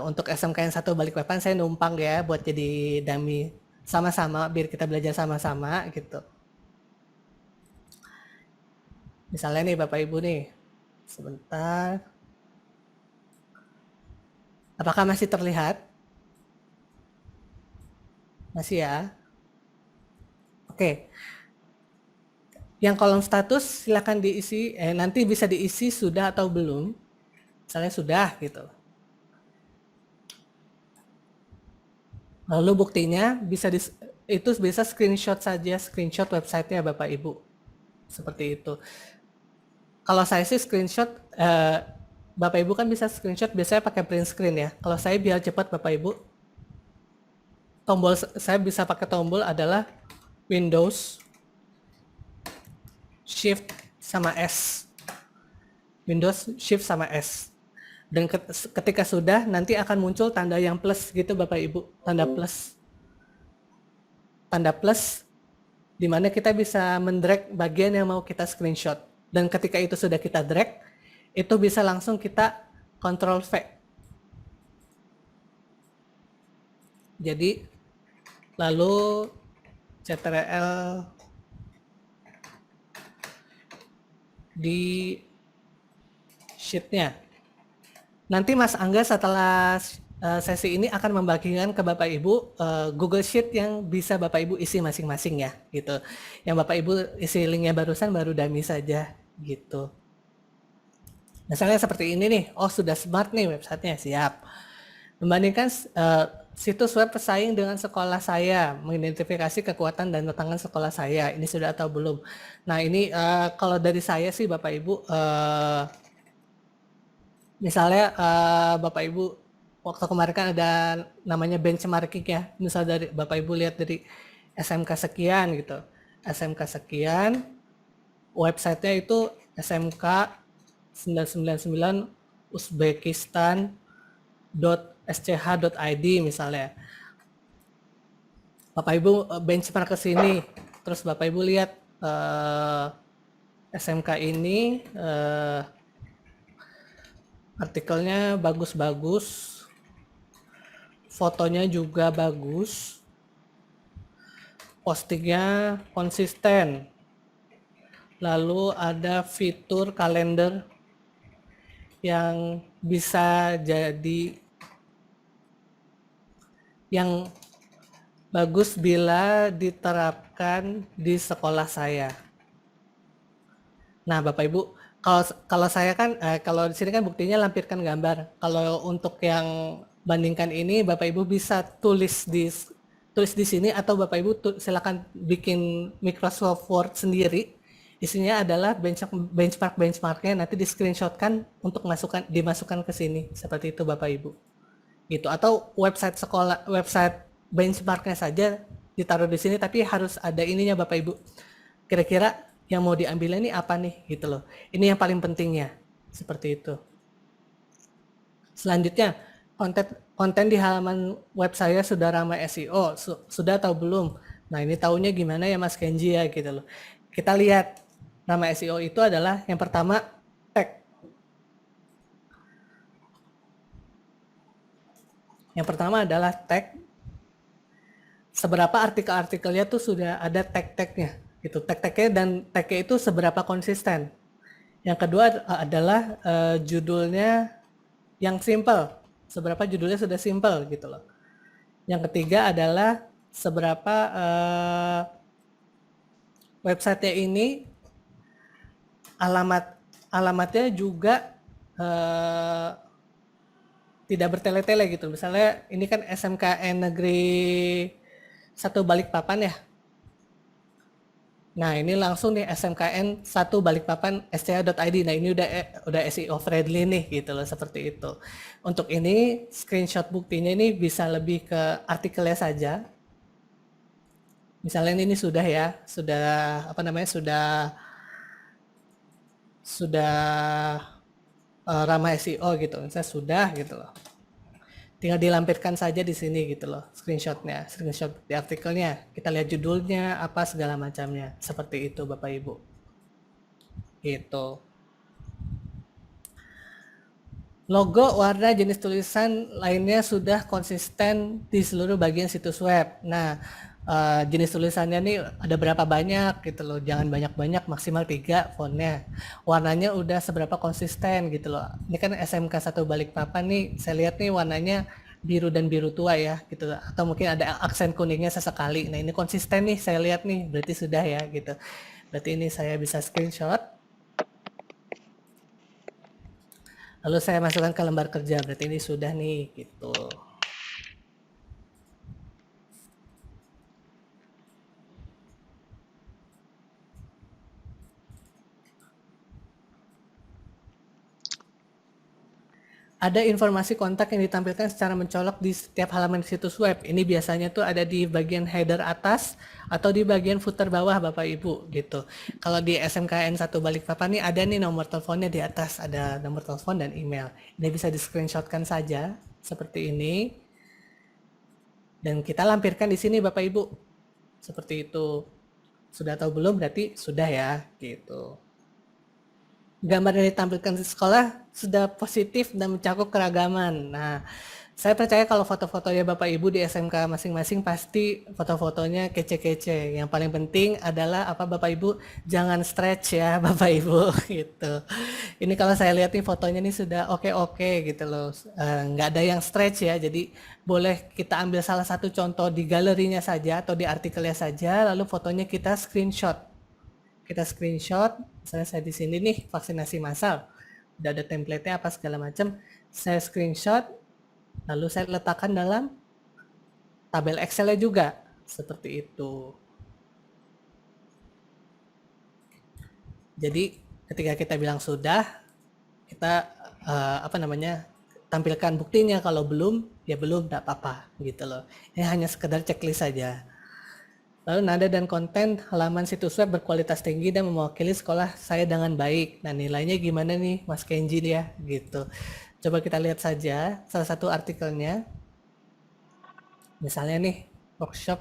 Speaker 2: untuk SMKN 1 Balikpapan saya numpang ya buat jadi dummy sama-sama biar kita belajar sama-sama gitu. Misalnya nih Bapak Ibu nih, sebentar. Apakah masih terlihat? Masih ya? Oke. Yang kolom status silakan diisi, nanti bisa diisi sudah atau belum. Misalnya sudah gitu. Lalu buktinya itu bisa screenshot saja, screenshot websitenya Bapak Ibu. Seperti itu. Kalau saya sih screenshot, Bapak Ibu kan bisa screenshot biasanya pakai print screen ya. Kalau saya biar cepat Bapak Ibu, tombol saya bisa pakai tombol adalah Windows Shift sama S. Windows Shift sama S. Dan ketika sudah nanti akan muncul tanda yang plus gitu Bapak Ibu, tanda plus. Tanda plus di mana kita bisa mendrag bagian yang mau kita screenshot. Dan ketika itu sudah kita drag, itu bisa langsung kita Ctrl V. Jadi lalu Ctrl di sheet-nya. Nanti Mas Angga setelah sesi ini akan membagikan ke Bapak Ibu Google Sheet yang bisa Bapak Ibu isi masing-masing ya, gitu. Yang Bapak Ibu isi linknya barusan baru dummy saja, gitu. Misalnya seperti ini nih, oh sudah smart nih websitenya, siap. Membandingkan situs web pesaing dengan sekolah saya, mengidentifikasi kekuatan dan tantangan sekolah saya, ini sudah atau belum. Nah ini kalau dari saya sih Bapak Ibu, misalnya Bapak Ibu waktu kemarin kan ada namanya benchmarking ya, misal dari Bapak Ibu lihat dari SMK sekian gitu, SMK sekian, websitenya itu SMK 999 Uzbekistan.sch.id misalnya. Bapak Ibu benchmark ke sini, terus Bapak Ibu lihat SMK ini artikelnya bagus-bagus, fotonya juga bagus, postingnya konsisten, lalu ada fitur kalender yang bisa jadi yang bagus bila diterapkan di sekolah saya. Nah, Bapak Ibu, kalau saya kan kalau di sini kan buktinya lampirkan gambar. Kalau untuk yang bandingkan ini Bapak Ibu bisa tulis di sini atau Bapak Ibu silakan bikin Microsoft Word sendiri. Isinya adalah benchmarknya nanti di screenshotkan untuk dimasukkan ke sini seperti itu Bapak Ibu. Gitu, atau website sekolah, website benchmarknya saja ditaruh di sini, tapi harus ada ininya Bapak Ibu. Kira-kira yang mau diambilnya ini apa nih gitu loh. Ini yang paling pentingnya seperti itu. Selanjutnya konten di halaman web saya sudah ramai SEO, sudah atau belum? Nah ini tahunya gimana ya Mas Kenji ya gitu loh. Kita lihat nama SEO itu adalah yang pertama tag. Yang pertama adalah tag. Seberapa artikel-artikelnya tuh sudah ada tag-tagnya gitu. Tag-tagnya dan tagnya itu seberapa konsisten. Yang kedua adalah judulnya yang simple. Seberapa judulnya sudah simple gitu loh. Yang ketiga adalah seberapa website-nya ini alamatnya juga tidak bertele-tele gitu. Misalnya ini kan SMKN Negeri 1 Balikpapan ya. Nah ini langsung nih SMKN 1 Balikpapan sch.id. Nah ini udah SEO friendly nih gitu loh, seperti itu. Untuk ini screenshot buktinya ini bisa lebih ke artikelnya saja. Misalnya ini sudah ya, sudah ramah SEO gitu. Misalnya sudah gitu loh. Tinggal dilampirkan saja di sini gitu loh, screenshot di artikelnya. Kita lihat judulnya, apa segala macamnya. Seperti itu Bapak Ibu. Gitu. Logo, warna, jenis tulisan lainnya sudah konsisten di seluruh bagian situs web. Nah, jenis tulisannya nih ada berapa banyak gitu loh, jangan banyak-banyak, maksimal 3 fontnya. Warnanya udah seberapa konsisten gitu loh. Ini kan SMK 1 Balikpapan nih, saya lihat nih warnanya biru dan biru tua ya gitu, atau mungkin ada aksen kuningnya sesekali. Nah ini konsisten nih, saya lihat nih, berarti sudah ya gitu. Berarti ini saya bisa screenshot, lalu saya masukkan ke lembar kerja, berarti ini sudah nih gitu. Ada informasi kontak yang ditampilkan secara mencolok di setiap halaman situs web. Ini biasanya tuh ada di bagian header atas atau di bagian footer bawah Bapak Ibu gitu. Kalau di SMKN 1 Balikpapan nih ada nih nomor teleponnya di atas, ada nomor telepon dan email. Ini bisa di screenshotkan saja seperti ini. Dan kita lampirkan di sini Bapak Ibu. Seperti itu. Sudah tahu belum? Berarti sudah ya gitu. Gambar yang ditampilkan di sekolah sudah positif dan mencakup keragaman. Nah, saya percaya kalau foto-fotonya Bapak Ibu di SMK masing-masing pasti foto-fotonya kece-kece. Yang paling penting adalah apa Bapak Ibu, jangan stretch ya Bapak Ibu gitu. Ini kalau saya lihat nih fotonya nih sudah oke-oke gitu loh. Nggak ada yang stretch ya. Jadi boleh kita ambil salah satu contoh di galerinya saja atau di artikelnya saja, lalu fotonya kita screenshot. Kita screenshot, misalnya saya di sini nih vaksinasi massal, udah ada template-nya apa segala macam, saya screenshot, lalu saya letakkan dalam tabel Excel-nya juga, seperti itu. Jadi ketika kita bilang sudah, kita tampilkan buktinya. Kalau belum, ya belum, tidak apa-apa gitu loh. Ini hanya sekedar checklist saja. Lalu nada dan konten halaman situs web berkualitas tinggi dan mewakili sekolah saya dengan baik. Nah nilainya gimana nih Mas Kenji ya gitu. Coba kita lihat saja salah satu artikelnya. Misalnya nih workshop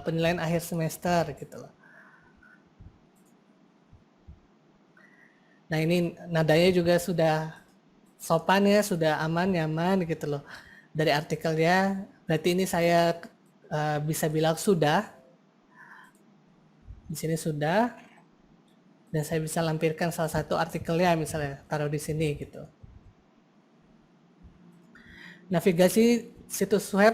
Speaker 2: penilaian akhir semester gitu loh. Nah ini nadanya juga sudah sopan ya, sudah aman, nyaman gitu loh. Dari artikelnya berarti ini saya bisa bilang sudah. Di sini sudah, dan saya bisa lampirkan salah satu artikelnya misalnya taruh di sini gitu. Navigasi situs web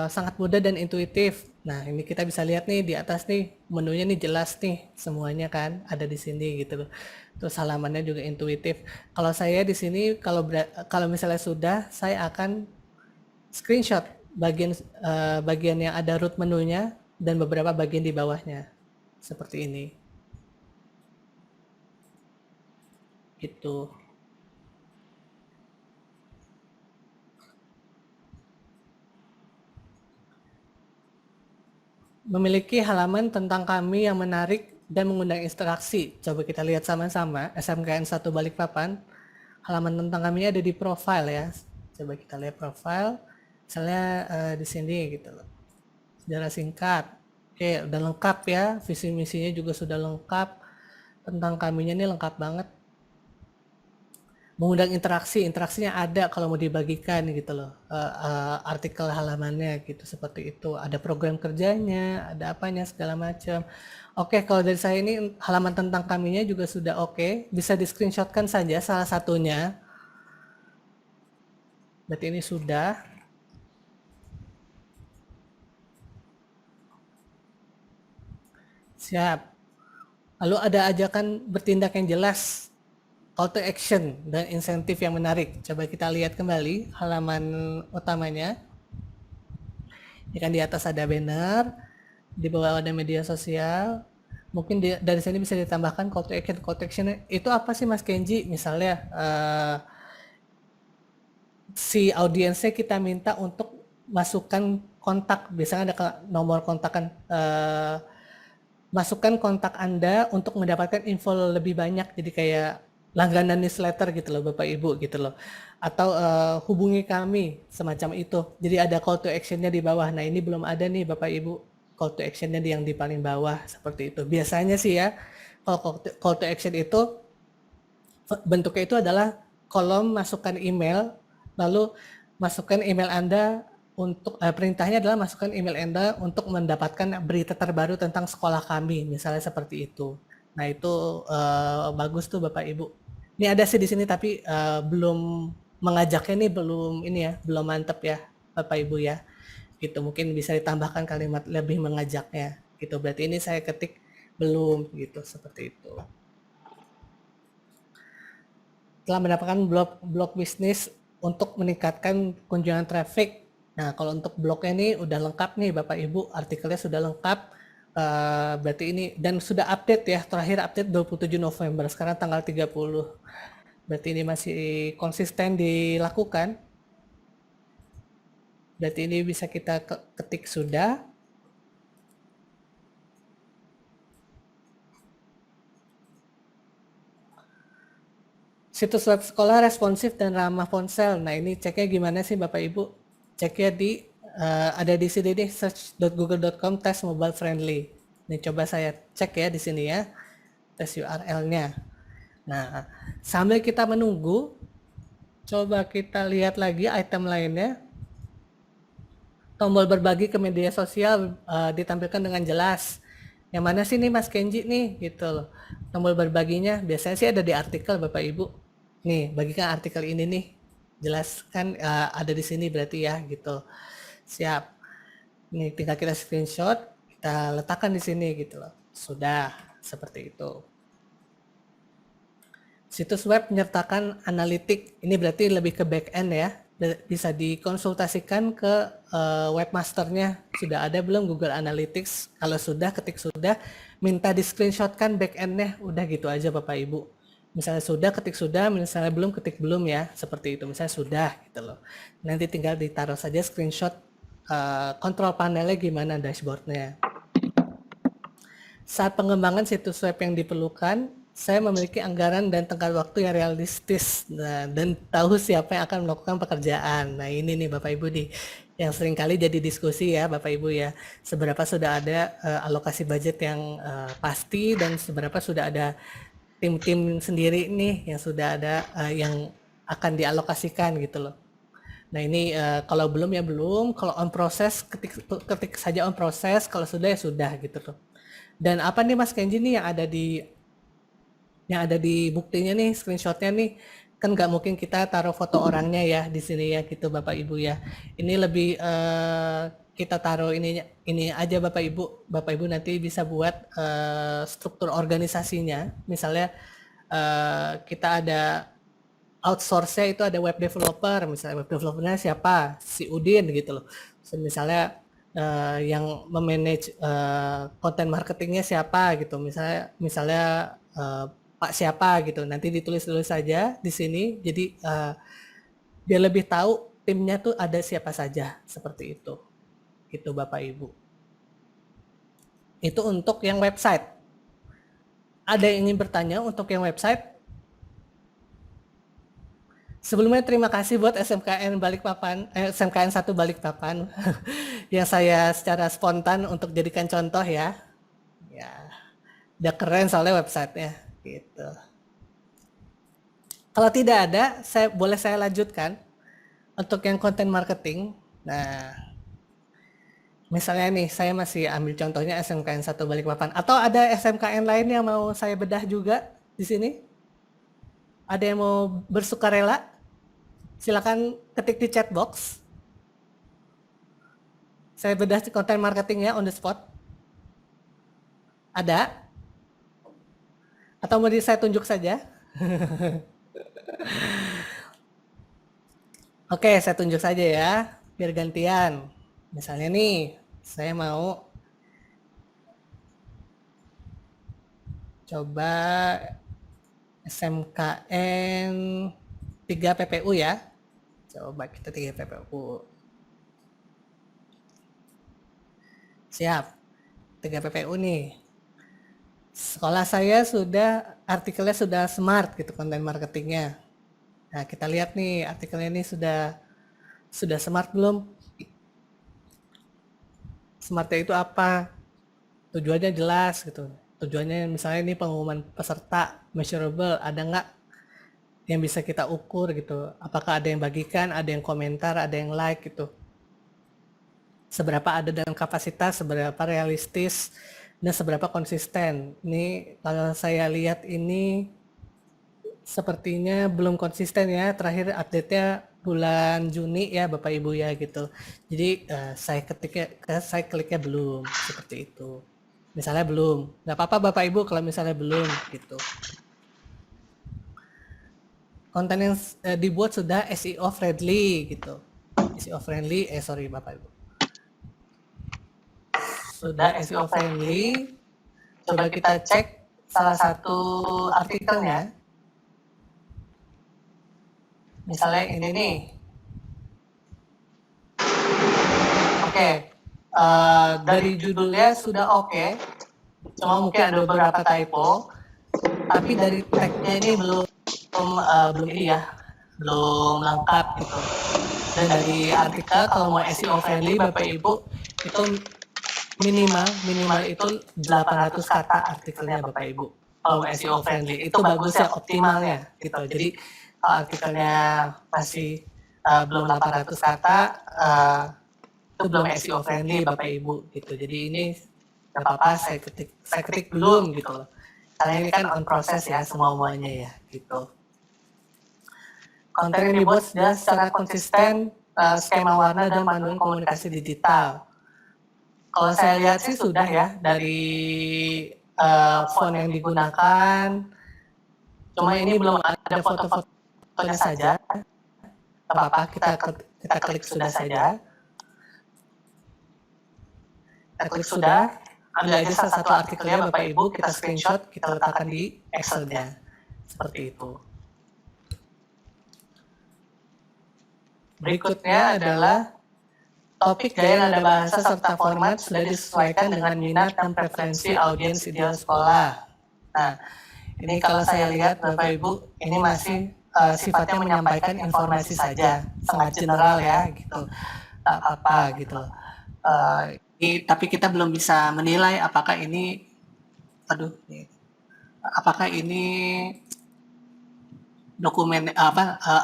Speaker 2: sangat mudah dan intuitif. Nah ini kita bisa lihat nih di atas nih menunya nih jelas nih semuanya kan ada di sini gitu loh. Terus halamannya juga intuitif. Kalau saya di sini kalau misalnya sudah, saya akan screenshot bagian yang ada root menunya dan beberapa bagian di bawahnya. Seperti ini. Gitu. Memiliki halaman tentang kami yang menarik dan mengundang interaksi. Coba kita lihat sama-sama. SMKN 1 Balikpapan. Halaman tentang kami ada di profile ya. Coba kita lihat profile. Misalnya di sini gitu loh. Sejarah singkat. Oke, udah lengkap ya, visi misinya juga sudah lengkap, tentang kaminya ini lengkap banget. Mengundang interaksinya ada kalau mau dibagikan gitu loh, artikel halamannya gitu seperti itu. Ada program kerjanya, ada apanya segala macam. Oke, kalau dari saya ini halaman tentang kaminya juga sudah oke, bisa di screenshotkan saja salah satunya. Berarti ini sudah. Siap. Lalu ada ajakan bertindak yang jelas, call to action, dan insentif yang menarik. Coba kita lihat kembali halaman utamanya. Ini kan di atas ada banner, di bawah ada media sosial. Mungkin dari sini bisa ditambahkan call to action. Call to action itu apa sih Mas Kenji? Misalnya si audiensnya kita minta untuk masukkan kontak. Biasanya ada nomor kontakan. Masukkan kontak Anda untuk mendapatkan info lebih banyak, jadi kayak langganan newsletter gitu loh Bapak Ibu gitu loh, atau hubungi kami semacam itu. Jadi ada call to actionnya di bawah. Nah ini belum ada nih Bapak Ibu call to actionnya yang di paling bawah seperti itu. Biasanya sih ya kalau call to action itu bentuknya itu adalah kolom masukkan email, lalu masukkan email Anda untuk perintahnya adalah masukkan email Anda untuk mendapatkan berita terbaru tentang sekolah kami, misalnya seperti itu. Nah itu bagus tuh Bapak Ibu. Ini ada sih di sini tapi belum mengajaknya nih belum mantep ya Bapak Ibu ya. Gitu, mungkin bisa ditambahkan kalimat lebih mengajaknya gitu. Berarti ini saya ketik belum gitu, seperti itu. Telah mendapatkan blog bisnis untuk meningkatkan kunjungan traffic. Nah, kalau untuk blognya ini udah lengkap nih Bapak Ibu, artikelnya sudah lengkap. Berarti ini dan sudah update ya, terakhir update 27 November, sekarang tanggal 30. Berarti ini masih konsisten dilakukan. Berarti ini bisa kita ketik sudah. Situs web sekolah responsif dan ramah ponsel. Nah, ini ceknya gimana sih Bapak Ibu? Ceknya ada di sini nih, search.google.com tes mobile friendly. Ini coba saya cek ya di sini ya, tes URL-nya. Nah, sambil kita menunggu, coba kita lihat lagi item lainnya. Tombol berbagi ke media sosial ditampilkan dengan jelas. Yang mana sih nih Mas Kenji nih gitu loh. Tombol berbaginya biasanya sih ada di artikel Bapak Ibu. Nih, bagikan artikel ini nih. Jelas kan ada di sini berarti ya gitu. Siap. Nih tinggal kita screenshot, kita letakkan di sini gitu loh. Sudah seperti itu. Situs web menyertakan analitik. Ini berarti lebih ke back end ya. Bisa dikonsultasikan ke webmasternya. Sudah ada belum Google Analytics? Kalau sudah, ketik sudah. Minta di screenshotkan back end-nya. Udah gitu aja Bapak Ibu. Misalnya sudah, ketik sudah. Misalnya belum, ketik belum ya. Seperti itu. Misalnya sudah gitu loh. Nanti tinggal ditaruh saja screenshot kontrol panelnya gimana dashboardnya. Saat pengembangan situs web yang diperlukan, saya memiliki anggaran dan tenggat waktu yang realistis dan tahu siapa yang akan melakukan pekerjaan. Nah ini nih Bapak Ibu nih yang sering kali jadi diskusi ya Bapak Ibu ya. Seberapa sudah ada alokasi budget yang pasti dan seberapa sudah ada tim-tim sendiri nih yang sudah ada yang akan dialokasikan gitu loh. Nah ini kalau belum ya belum, kalau on proses ketik saja on proses, kalau sudah ya sudah gitu loh. Dan apa nih Mas Kenji nih yang ada di buktinya nih, screenshotnya nih, kan nggak mungkin kita taruh foto orangnya ya di sini ya gitu Bapak Ibu ya. Ini lebih kita taruh ini aja Bapak Ibu nanti bisa buat struktur organisasinya. Misalnya kita ada outsource-nya itu ada web developer, misalnya web developernya siapa, si Udin gitu loh. Misalnya yang memanage konten marketingnya siapa gitu, misalnya Pak siapa gitu, nanti ditulis saja di sini, jadi dia lebih tahu timnya tuh ada siapa saja, seperti itu gitu Bapak Ibu. Itu untuk yang website. Ada yang ingin bertanya untuk yang website? Sebelumnya terima kasih buat SMKN Balikpapan, SMKN 1 Balikpapan yang saya secara spontan untuk jadikan contoh ya. Ya, udah keren soalnya websitenya gitu. Kalau tidak ada, boleh saya lanjutkan untuk yang konten marketing. Nah, misalnya nih saya masih ambil contohnya SMKN 1 Balikpapan atau ada SMKN lain yang mau saya bedah juga di sini? Ada yang mau bersukarela? Silakan ketik di chat box. Saya bedah konten marketingnya on the spot. Ada? Atau mau saya tunjuk saja? Oke, saya tunjuk saja ya, biar gantian. Misalnya nih, saya mau coba SMKN 3 PPU ya. Coba kita 3 PPU. Siap. 3 PPU nih. Sekolah saya sudah artikelnya sudah smart gitu konten marketingnya. Nah, kita lihat nih artikelnya ini sudah smart belum? Smartnya itu apa? Tujuannya jelas gitu. Tujuannya misalnya ini pengumuman peserta, measurable, ada nggak yang bisa kita ukur gitu, apakah ada yang bagikan, ada yang komentar, ada yang like gitu, seberapa ada dalam kapasitas, seberapa realistis, dan seberapa konsisten. Ini kalau saya lihat ini sepertinya belum konsisten ya. Terakhir update-nya bulan Juni ya Bapak Ibu ya gitu. Jadi saya kliknya belum seperti itu. Misalnya belum, nggak apa-apa Bapak Ibu kalau misalnya belum gitu. Konten yang dibuat sudah SEO friendly gitu. SEO friendly, sorry Bapak Ibu. Sudah SEO friendly. Coba kita cek salah satu artikelnya. Misalnya ini nih. Oke, dari judulnya sudah oke. Cuma mungkin ada beberapa typo. Tapi dari tag-nya ini belum ini ya, belum lengkap gitu. Dan dari artikel kalau mau SEO friendly Bapak Ibu itu minimal itu 800 kata artikelnya Bapak Ibu. Kalau mau SEO friendly itu bagus ya, optimalnya gitu. Jadi kalau artikelnya masih belum 800 kata itu belum SEO friendly Bapak Ibu gitu. Jadi ini nggak apa-apa saya ketik belum gitu loh. Karena ini kan on proses ya semuanya ya gitu. Konten yang dibuat sudah secara konsisten, skema warna dan panduan komunikasi digital. Kalau saya lihat sih sudah ya dari font yang digunakan. Cuma ini belum ada foto-fotonya saja. Apa-apa kita klik sudah saja. Kita klik sudah. Ambil aja salah satu artikelnya Bapak Ibu, kita screenshot, kita letakkan di Excel-nya. Seperti itu. Berikutnya adalah topik, gaya, nada bahasa, serta format sudah disesuaikan dengan minat dan preferensi audiens ideal sekolah. Nah, ini kalau saya lihat Bapak Ibu, ini masih sifatnya menyampaikan informasi saja, sangat general ya, gitu. Tak apa gitu. Tapi kita belum bisa menilai apakah ini, apakah ini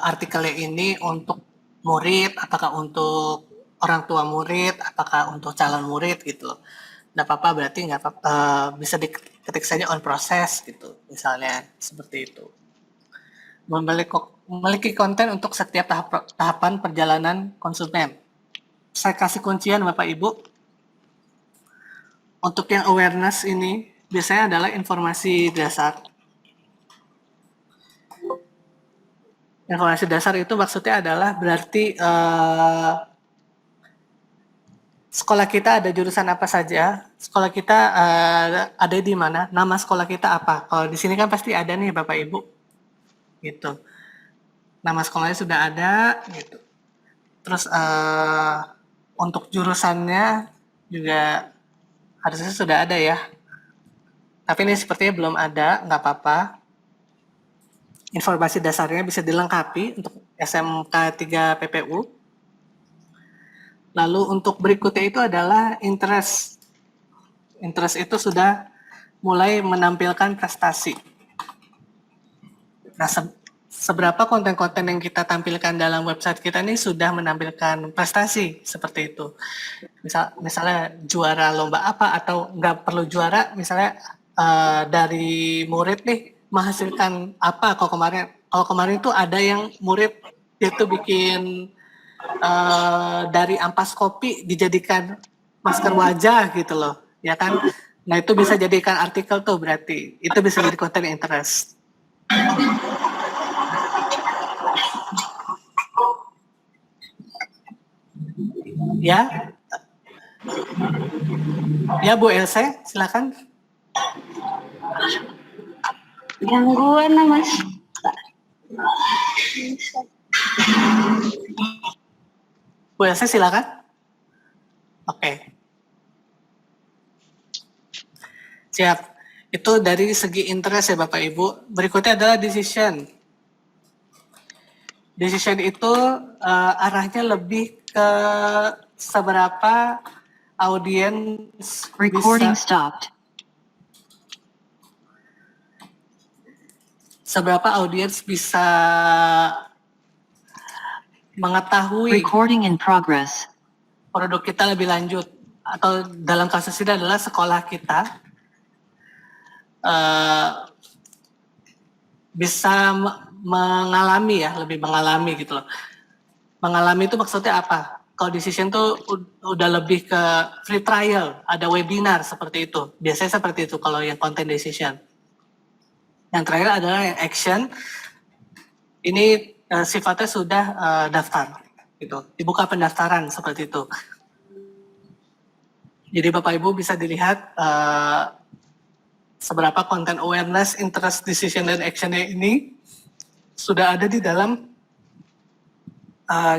Speaker 2: artikelnya ini untuk murid, apakah untuk orang tua murid, apakah untuk calon murid gitu. Nggak apa-apa, berarti nggak apa-apa, bisa diketik saja on process gitu, misalnya seperti itu. Memiliki konten untuk setiap tahapan perjalanan konsumen. Saya kasih kuncian Bapak Ibu. Untuk yang awareness ini biasanya adalah informasi dasar. Informasi dasar itu maksudnya adalah berarti sekolah kita ada jurusan apa saja, sekolah kita ada di mana, nama sekolah kita apa. Kalau di sini kan pasti ada nih Bapak Ibu, gitu. Nama sekolahnya sudah ada, gitu. Terus untuk jurusannya juga harusnya sudah ada ya. Tapi ini sepertinya belum ada, nggak apa-apa. Informasi dasarnya bisa dilengkapi untuk SMK 3 PPU. Lalu untuk berikutnya itu adalah interest. Interest itu sudah mulai menampilkan prestasi. Nah, seberapa konten-konten yang kita tampilkan dalam website kita ini sudah menampilkan prestasi seperti itu. Misalnya juara lomba apa atau nggak perlu juara, misalnya dari murid nih menghasilkan apa. Kalau kemarin itu ada yang murid itu bikin dari ampas kopi dijadikan masker wajah gitu loh, ya kan? Nah itu bisa jadikan artikel tuh, berarti itu bisa jadi konten interest. Ya, ya Bu Else, silakan.
Speaker 5: Gangguan lah Mas.
Speaker 2: Bu Else silakan. Oke. Siap. Itu dari segi interest ya Bapak Ibu. Berikutnya adalah decision. Decision itu arahnya lebih ke seberapa audiens
Speaker 3: Recording
Speaker 2: bisa,
Speaker 3: stopped.
Speaker 2: seberapa audiens bisa mengetahui
Speaker 3: Recording in progress.
Speaker 2: produk kita lebih lanjut, atau dalam kasus ini adalah sekolah kita bisa mengalami ya, lebih mengalami gitu loh. Mengalami itu maksudnya apa? Kalau decision tuh udah lebih ke free trial, ada webinar seperti itu. Biasanya seperti itu kalau yang content decision. Yang terakhir adalah yang action. Ini sifatnya sudah daftar, gitu. Dibuka pendaftaran seperti itu. Jadi Bapak Ibu bisa dilihat seberapa content awareness, interest, decision, dan actionnya ini sudah ada di dalam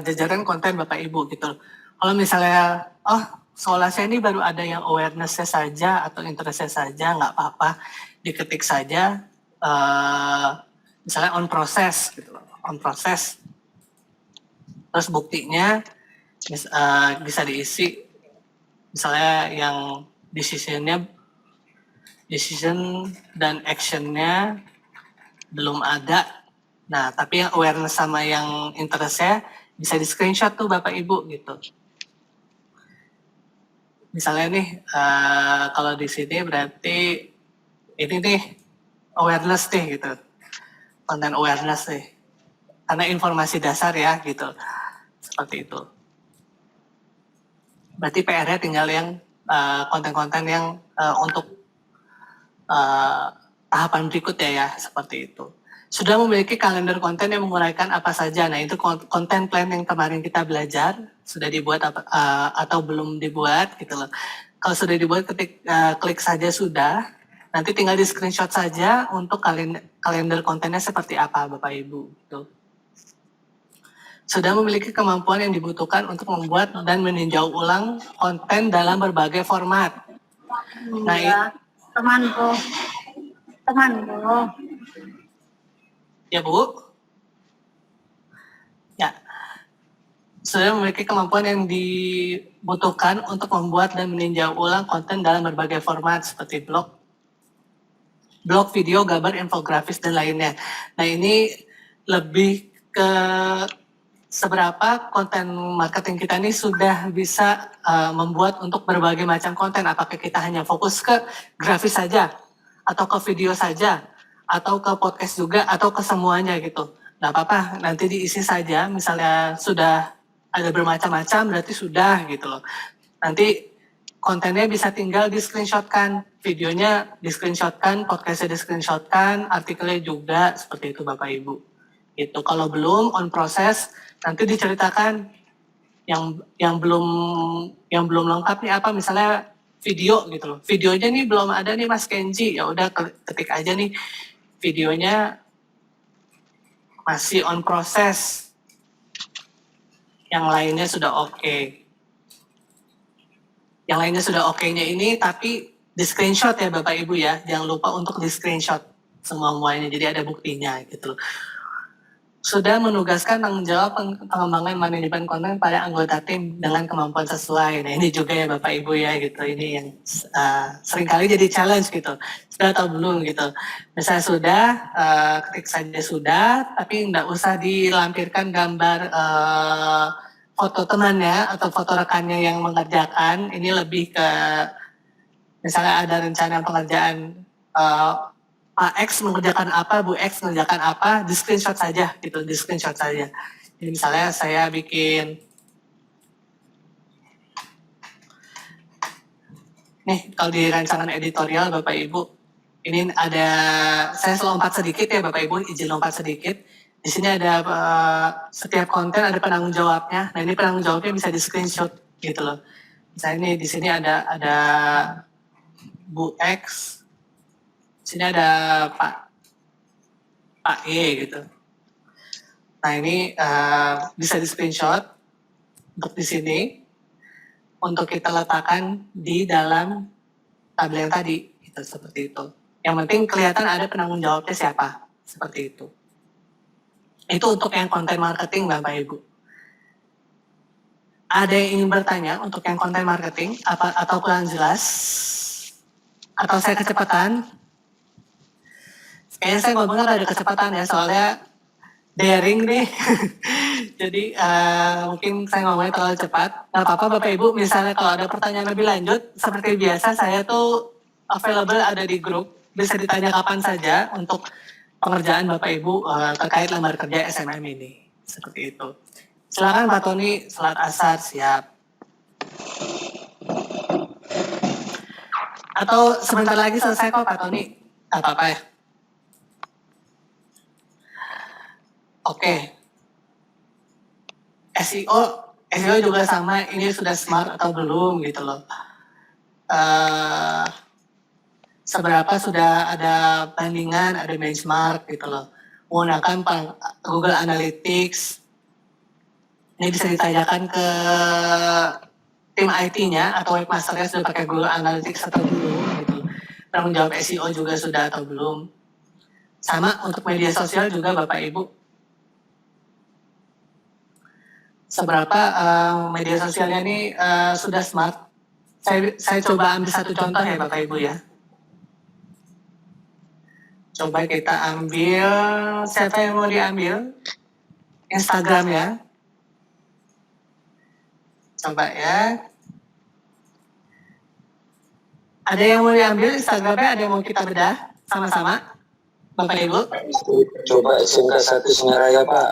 Speaker 2: jajaran konten Bapak Ibu gitu. Kalau misalnya, soalnya saya ini baru ada yang awareness-nya saja atau interest-nya saja, nggak apa-apa, diketik saja, misalnya on process gitu, on process. Terus buktinya bisa diisi, misalnya yang decision dan actionnya belum ada. Nah, tapi yang awareness sama yang interest-nya bisa di screenshot tuh Bapak Ibu gitu. Misalnya nih, kalau di sini berarti ini nih awareness nih gitu, konten awareness nih, karena informasi dasar ya gitu, seperti itu. Berarti PR-nya tinggal yang konten-konten yang untuk tahapan berikutnya ya, seperti itu. Sudah memiliki kalender konten yang menguraikan apa saja. Nah, itu konten plan yang kemarin kita belajar, sudah dibuat atau belum dibuat gitu loh. Kalau sudah dibuat, klik saja sudah. Nanti tinggal di screenshot saja untuk kalender kontennya seperti apa Bapak Ibu. Gitu. Sudah memiliki kemampuan yang dibutuhkan untuk membuat dan meninjau ulang konten dalam berbagai format. Nah,
Speaker 5: Temanku.
Speaker 2: ya Bu? Ya. Sudah memiliki kemampuan yang dibutuhkan untuk membuat dan meninjau ulang konten dalam berbagai format seperti blog, video, gambar, infografis, dan lainnya. Nah, ini lebih ke seberapa konten marketing kita ini sudah bisa membuat untuk berbagai macam konten. Apakah kita hanya fokus ke grafis saja, atau ke video saja, atau ke podcast juga, atau ke semuanya gitu. Nggak apa-apa, nanti diisi saja. Misalnya sudah ada bermacam-macam, berarti sudah gitu loh. Nanti kontennya bisa tinggal di screenshotkan, videonya di screenshotkan, podcastnya di screenshotkan, artikelnya juga, seperti itu Bapak Ibu. Itu kalau belum on proses, nanti diceritakan yang belum lengkap nih apa, misalnya video gitu loh. Videonya nih belum ada nih Mas Kenji, ya udah ketik aja nih videonya masih on proses. Yang lainnya sudah oke. Yang lainnya sudah oke-nya ini tapi di screenshot ya Bapak Ibu ya. Jangan lupa untuk di screenshot semuanya. Jadi ada buktinya gitu. Sudah menugaskan tanggung jawab pengembangan manajemen konten pada anggota tim dengan kemampuan sesuai. Nah ini juga ya Bapak Ibu ya gitu. Ini yang seringkali jadi challenge gitu. Sudah atau belum gitu. Misalnya sudah, ketik saja sudah, tapi nggak usah dilampirkan gambar foto temannya atau foto rekannya yang mengerjakan. Ini lebih ke misalnya ada rencana pengerjaan Pak X mengerjakan apa, Bu X mengerjakan apa, di screenshot saja gitu, di screenshot saja. Jadi misalnya saya bikin nih, kalau di rancangan editorial Bapak Ibu, ini ada, saya lompat sedikit ya Bapak Ibu, izin lompat sedikit. Di sini ada setiap konten ada penanggung jawabnya. Nah ini penanggung jawabnya bisa di screenshot gitu loh. Misalnya ini di sini ada Bu X, sini ada Pak E gitu. Nah ini bisa di screenshot untuk di sini untuk kita letakkan di dalam tabel yang tadi, gitu, seperti itu. Yang penting kelihatan ada penanggung jawabnya siapa, seperti itu. Itu untuk yang konten marketing Bapak Ibu. Ada yang ingin bertanya untuk yang konten marketing atau kurang jelas? Atau saya kecepatan? Kayaknya saya ngomongnya ada kecepatan ya, soalnya daring nih. Jadi mungkin saya ngomongnya terlalu cepat. Nggak apa-apa Bapak Ibu, misalnya kalau ada pertanyaan lebih lanjut, seperti biasa saya tuh available ada di grup. Bisa ditanya kapan saja untuk pengerjaan Bapak Ibu terkait lembar kerja SMM ini. Seperti itu. Silakan Pak Tony, salat asar siap. Atau sebentar lagi selesai kok Pak Tony. Gak apa-apa ya. Oke. SEO juga sama, ini sudah smart atau belum gitu loh. Seberapa sudah ada bandingan, ada benchmark gitu loh. Menggunakan Google Analytics. Ini bisa ditanyakan ke tim IT-nya atau webmasternya sudah pakai Google Analytics atau belum gitu. Tanggung jawab SEO juga sudah atau belum. Sama untuk media sosial juga Bapak Ibu. Seberapa media sosialnya ini sudah smart. Saya coba ambil satu contoh ya Bapak Ibu ya. Coba kita ambil, siapa yang mau diambil? Instagram ya. Coba ya. Ada yang mau diambil Instagramnya, ada yang mau kita bedah sama-sama? Bapak Ibu?
Speaker 6: Coba SMK 1 Sungai Raya, Pak.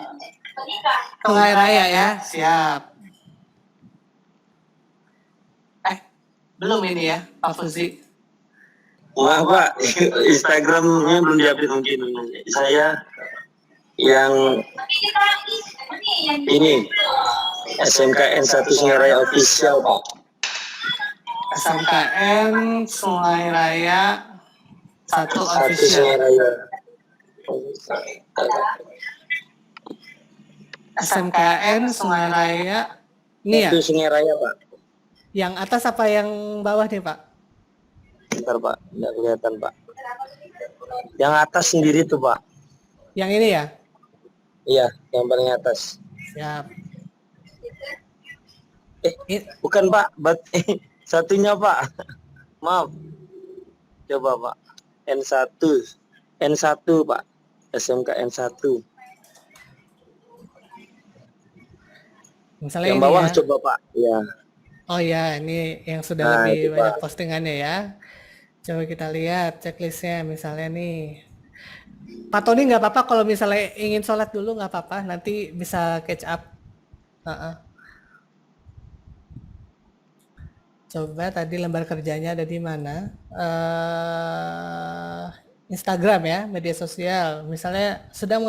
Speaker 2: Sungai Raya ya, siap. Belum ini ya, Pak Fuzi.
Speaker 6: Wah, Pak, Instagramnya belum diupdate mungkin. Saya yang ini SMKN 1 Sungai Raya Official, Pak.
Speaker 2: SMKN Sungai Raya 1 Official.
Speaker 6: Sungai Raya.
Speaker 2: SMKN Sungai Raya. Ini ya?
Speaker 6: Itu Sungai Raya, Pak.
Speaker 2: Yang atas apa yang bawah nih, Pak?
Speaker 6: Bentar, Pak. Nggak kelihatan, Pak. Yang atas sendiri tuh, Pak.
Speaker 2: Yang ini ya?
Speaker 6: Iya, yang paling atas.
Speaker 2: Siap.
Speaker 6: Bukan, Pak. Satunya, Pak. Maaf. Coba, Pak. N1. N1, Pak. SMK N1.
Speaker 2: Misalnya
Speaker 6: yang
Speaker 2: ini
Speaker 6: bawah
Speaker 2: ya.
Speaker 6: Coba, Pak. Ya.
Speaker 2: Oh ya, ini yang sudah lebih
Speaker 6: itu,
Speaker 2: banyak
Speaker 6: Pak.
Speaker 2: postingannya ya. Coba kita lihat checklistnya misalnya nih. Pak Tony nggak apa-apa kalau misalnya ingin sholat dulu nggak apa-apa, nanti bisa catch up. Coba tadi lembar kerjanya ada di mana? Instagram ya, media sosial. Misalnya sudah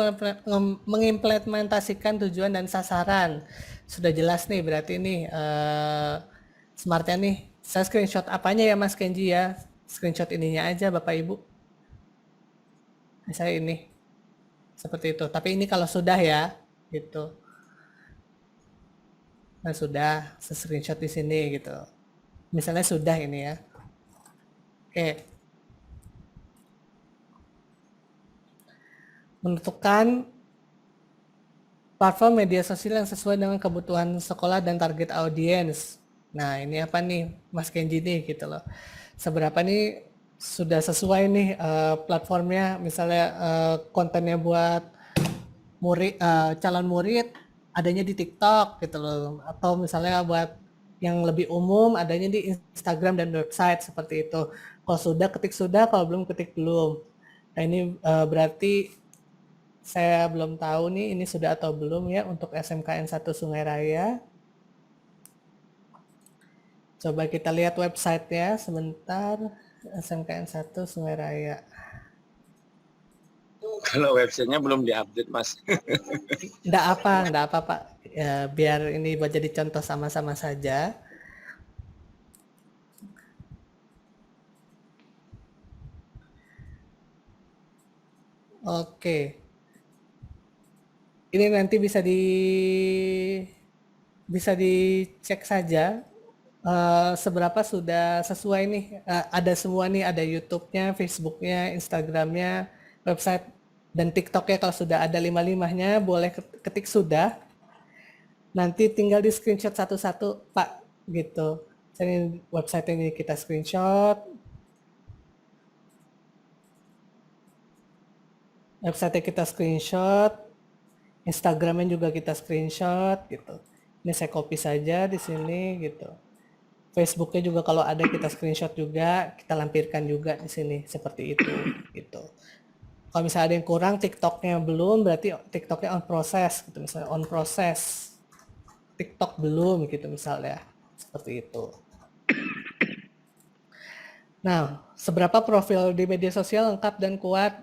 Speaker 2: mengimplementasikan tujuan dan sasaran. Sudah jelas nih berarti nih smartnya nih. Saya screenshot apanya ya Mas Kenji ya? Screenshot ininya aja Bapak Ibu. Saya ini. Seperti itu. Tapi ini kalau sudah ya, gitu. Nah sudah, screenshot di sini gitu. Misalnya sudah ini ya. Oke. Menentukan platform media sosial yang sesuai dengan kebutuhan sekolah dan target audiens. Nah ini apa nih Mas Kenji nih gitu loh. Seberapa nih sudah sesuai nih platformnya, misalnya kontennya buat murid, calon murid adanya di TikTok gitu loh. Atau misalnya buat yang lebih umum adanya di Instagram dan website seperti itu. Kalau sudah ketik sudah, kalau belum ketik belum. Nah ini berarti saya belum tahu nih ini sudah atau belum ya untuk SMKN 1 Sungai Raya. Coba kita lihat websitenya sebentar. SMKN 1 Sungai Raya.
Speaker 6: Kalau websitenya belum diupdate, Mas.
Speaker 2: Nggak apa Pak. Ya, biar ini buat jadi contoh sama-sama saja. Oke. Ini nanti bisa dicek saja seberapa sudah sesuai nih. Ada semua nih, ada YouTube-nya, Facebook-nya, Instagram-nya, website dan TikTok-nya. Kalau sudah ada 5-5-nya boleh ketik sudah. Nanti tinggal di screenshot satu-satu Pak gitu. Jadi website ini kita screenshot. Website kita screenshot. Instagramnya juga kita screenshot gitu. Ini saya copy saja di sini gitu. Facebooknya juga kalau ada kita screenshot juga, kita lampirkan juga di sini seperti itu gitu. Kalau misalnya ada yang kurang, TikToknya belum, berarti TikToknya on process gitu, misalnya on process. TikTok belum gitu misalnya. Seperti itu. Nah, seberapa profil di media sosial lengkap dan kuat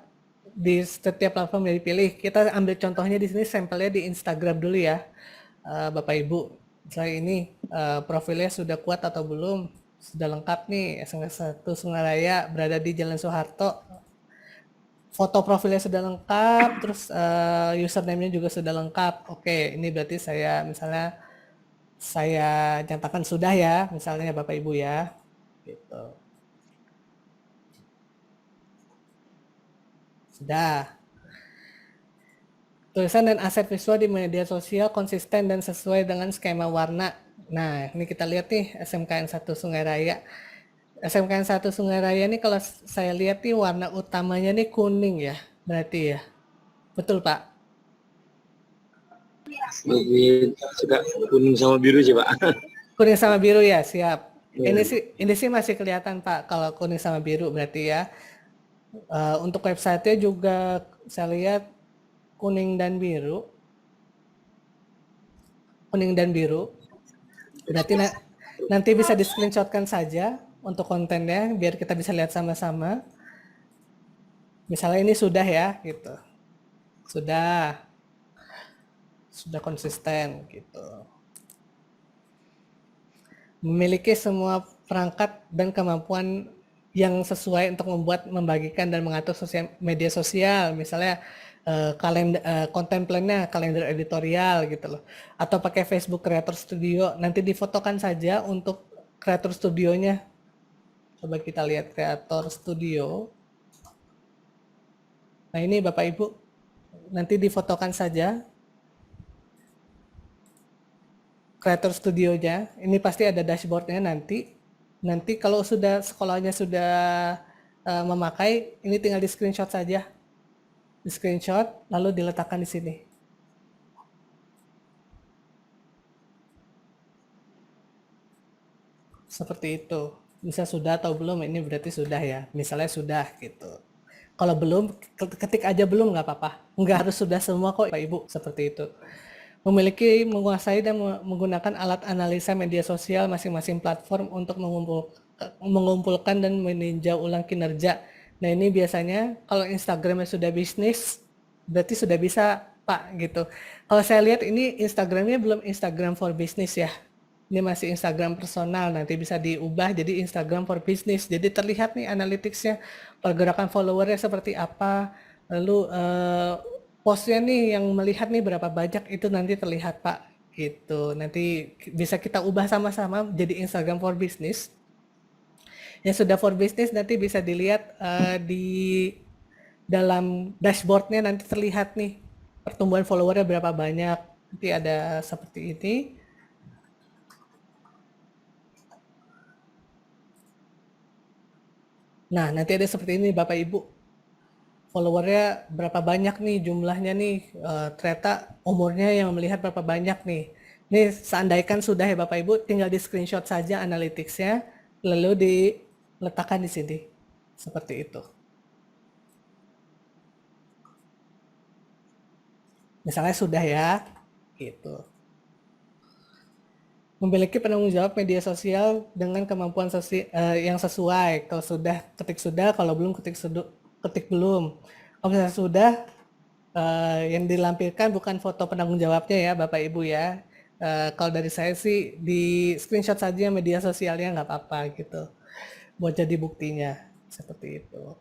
Speaker 2: di setiap platform yang dipilih? Kita ambil contohnya di sini, sampelnya di Instagram dulu ya, Bapak Ibu. Misalnya ini profilnya sudah kuat atau belum? Sudah lengkap nih, SMK 1 Sungaraya berada di Jalan Soeharto. Foto profilnya sudah lengkap, terus username-nya juga sudah lengkap. Oke, ini berarti misalnya saya nyatakan sudah ya, misalnya Bapak Ibu ya. Gitu. Sudah. Tulisan dan aset visual di media sosial konsisten dan sesuai dengan skema warna. Nah, ini kita lihat nih SMKN 1 Sungai Raya. SMKN 1 Sungai Raya ini kalau saya lihat nih warna utamanya nih kuning ya, berarti ya. Betul, Pak?
Speaker 6: Lebih suka kuning sama biru sih, Pak.
Speaker 2: Kuning sama biru ya, siap.
Speaker 6: Iya.
Speaker 2: Ini sih masih kelihatan, Pak, kalau kuning sama biru berarti ya. Untuk website-nya juga saya lihat kuning dan biru. Kuning dan biru. Berarti nanti bisa di screenshotkan saja untuk kontennya biar kita bisa lihat sama-sama. Misalnya ini sudah ya, gitu. Sudah konsisten gitu. Memiliki semua perangkat dan kemampuan yang sesuai untuk membagikan dan mengatur media sosial, misalnya content plan-nya, kalender editorial gitu loh, atau pakai Facebook Creator Studio, nanti difotokan saja untuk Creator Studio-nya. Coba kita lihat Creator Studio. Nah ini Bapak Ibu, nanti difotokan saja Creator Studio-nya. Ini pasti ada dashboard-nya nanti. Nanti kalau sudah sekolahnya sudah memakai, ini tinggal di screenshot saja. Di screenshot lalu diletakkan di sini. Seperti itu. Bisa sudah atau belum, ini berarti sudah ya. Misalnya sudah gitu. Kalau belum, ketik aja belum nggak apa-apa. Nggak harus sudah semua kok Pak Ibu, seperti itu. Menguasai dan menggunakan alat analisa media sosial masing-masing platform untuk mengumpulkan dan meninjau ulang kinerja. Nah ini biasanya kalau Instagramnya sudah bisnis, berarti sudah bisa Pak gitu. Kalau saya lihat ini Instagramnya belum Instagram for business ya. Ini masih Instagram personal, nanti bisa diubah jadi Instagram for business. Jadi terlihat nih analytics-nya, pergerakan followernya seperti apa, lalu postnya nih yang melihat nih berapa banyak, itu nanti terlihat Pak gitu. Nanti bisa kita ubah sama-sama jadi Instagram for business. Yang sudah for business nanti bisa dilihat di dalam dashboardnya, nanti terlihat nih pertumbuhan followernya berapa banyak. Nanti ada seperti ini. Nah nanti ada seperti ini Bapak Ibu. Followernya berapa banyak nih jumlahnya nih, ternyata umurnya yang melihat berapa banyak nih. Ini seandaikan sudah ya Bapak Ibu, tinggal di screenshot saja analytics-nya, lalu diletakkan di sini. Seperti itu. Misalnya sudah ya, gitu. Memiliki penanggung jawab media sosial dengan kemampuan yang sesuai. Kalau sudah, ketik sudah, kalau belum ketik belum. Kalau misalnya sudah, yang dilampirkan bukan foto penanggung jawabnya ya Bapak Ibu ya. Kalau dari saya sih di screenshot saja media sosialnya nggak apa-apa gitu. Buat jadi buktinya, seperti itu.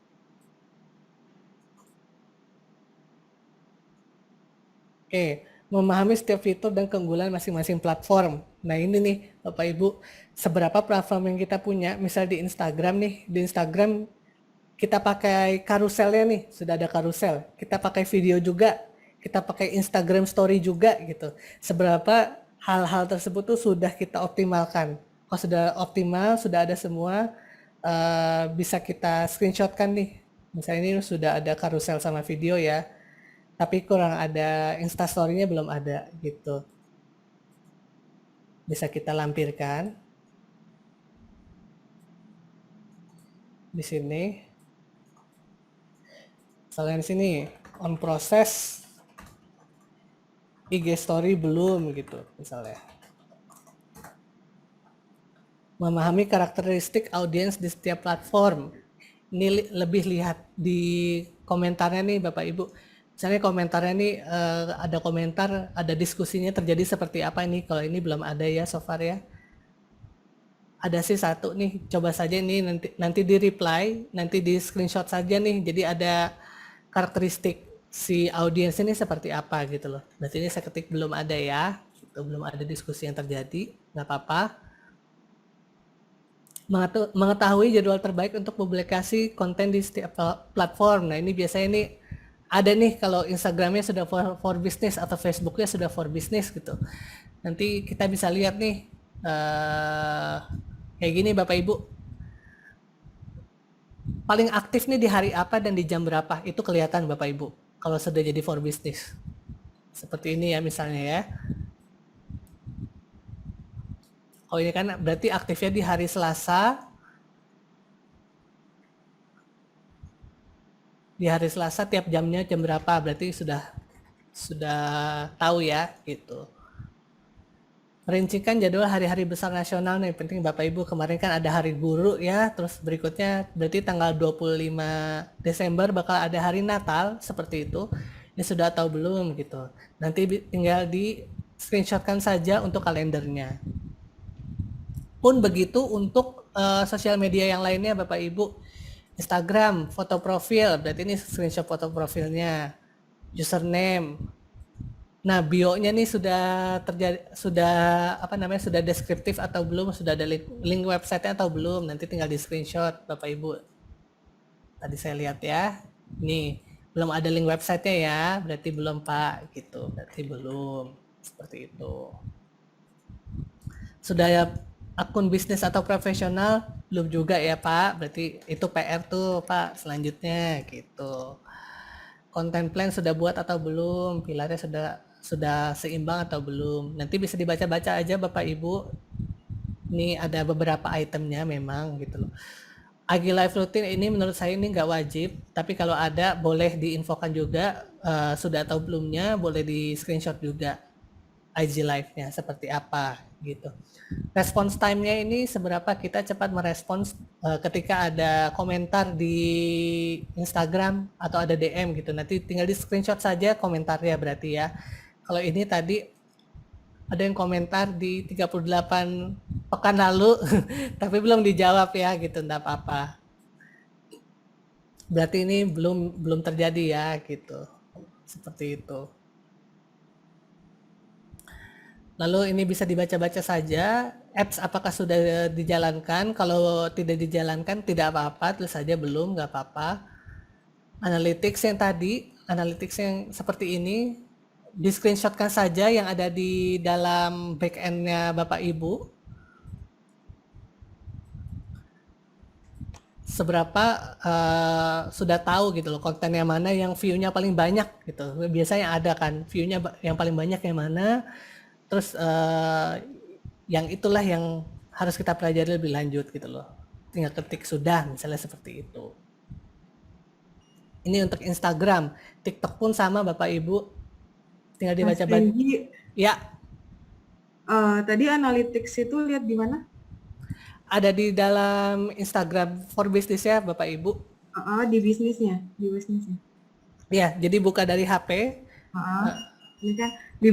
Speaker 2: Oke, memahami setiap fitur dan keunggulan masing-masing platform. Nah ini nih Bapak Ibu, seberapa platform yang kita punya, misal di Instagram nih, di Instagram kita pakai karuselnya nih, sudah ada karusel. Kita pakai video juga, kita pakai Instagram story juga gitu. Seberapa hal-hal tersebut tuh sudah kita optimalkan. Kalau sudah optimal, sudah ada semua, bisa kita screenshotkan nih. Misalnya ini sudah ada karusel sama video ya, tapi kurang ada instastory-nya, belum ada gitu. Bisa kita lampirkan di sini. Misalnya di sini on proses IG story belum gitu misalnya. Memahami karakteristik audiens di setiap platform. Ini lebih lihat di komentarnya nih Bapak Ibu. Misalnya komentarnya nih ada komentar, ada diskusinya terjadi seperti apa ini. Kalau ini belum ada ya so far ya. Ada sih satu nih, coba saja nih nanti di reply, nanti di screenshot saja nih. Jadi ada karakteristik si audiens ini seperti apa gitu loh. Berarti ini saya ketik belum ada ya. Gitu, belum ada diskusi yang terjadi, nggak apa-apa. Mengetahui jadwal terbaik untuk publikasi konten di setiap platform. Nah ini biasanya ini ada nih kalau Instagramnya sudah for business atau Facebooknya sudah for business gitu. Nanti kita bisa lihat nih kayak gini Bapak Ibu. Paling aktif nih di hari apa dan di jam berapa itu kelihatan Bapak Ibu. Kalau sudah jadi for business. Seperti ini ya misalnya ya. Oh ini kan berarti aktifnya di hari Selasa. Di hari Selasa tiap jamnya jam berapa berarti sudah tahu ya gitu. Merincikan jadwal hari-hari besar nasional nih penting Bapak Ibu. Kemarin kan ada Hari Guru ya, terus berikutnya berarti tanggal 25 Desember bakal ada Hari Natal seperti itu. Ini sudah tahu belum gitu. Nanti tinggal di screenshotkan saja untuk kalendernya. Pun begitu untuk sosial media yang lainnya Bapak Ibu. Instagram, foto profil, berarti ini screenshot foto profilnya. Username. Nah, bio-nya nih sudah deskriptif atau belum, sudah ada link website-nya atau belum, nanti tinggal di screenshot Bapak Ibu. Tadi saya lihat ya. Nih, belum ada link website-nya ya, berarti belum Pak gitu. Berarti belum. Seperti itu. Sudah ya akun bisnis atau profesional belum juga ya Pak, berarti itu PR tuh Pak selanjutnya gitu. Konten plan sudah buat atau belum, pilarnya sudah seimbang atau belum, nanti bisa dibaca-baca aja Bapak Ibu. Ini ada beberapa itemnya memang gitu loh. IG live rutin ini menurut saya ini nggak wajib, tapi kalau ada boleh diinfokan juga sudah atau belumnya, boleh di screenshot juga IG live-nya seperti apa gitu. Response time-nya ini seberapa kita cepat merespons ketika ada komentar di Instagram atau ada DM gitu. Nanti tinggal di screenshot saja komentarnya berarti ya. Kalau ini tadi ada yang komentar di 38 pekan lalu tapi belum dijawab ya gitu, enggak apa-apa. Berarti ini belum terjadi ya gitu. Seperti itu. Lalu ini bisa dibaca-baca saja, apps apakah sudah dijalankan, kalau tidak dijalankan tidak apa-apa, tulis saja belum, nggak apa-apa. Analytics yang tadi, analytics yang seperti ini, di screenshotkan saja yang ada di dalam backend-nya Bapak Ibu. Seberapa sudah tahu gitu loh kontennya mana yang view-nya paling banyak gitu. Biasanya ada kan view-nya yang paling banyak yang mana. Terus yang itulah yang harus kita pelajari lebih lanjut gitu loh. Tinggal ketik sudah misalnya seperti itu. Ini untuk Instagram, TikTok pun sama Bapak Ibu. Tinggal dibaca-baca. Ya.
Speaker 4: Tadi analytics itu lihat di mana?
Speaker 2: Ada di dalam Instagram for Business ya Bapak Ibu.
Speaker 4: Di bisnisnya,
Speaker 2: Ya, jadi buka dari HP.
Speaker 4: Ini kan di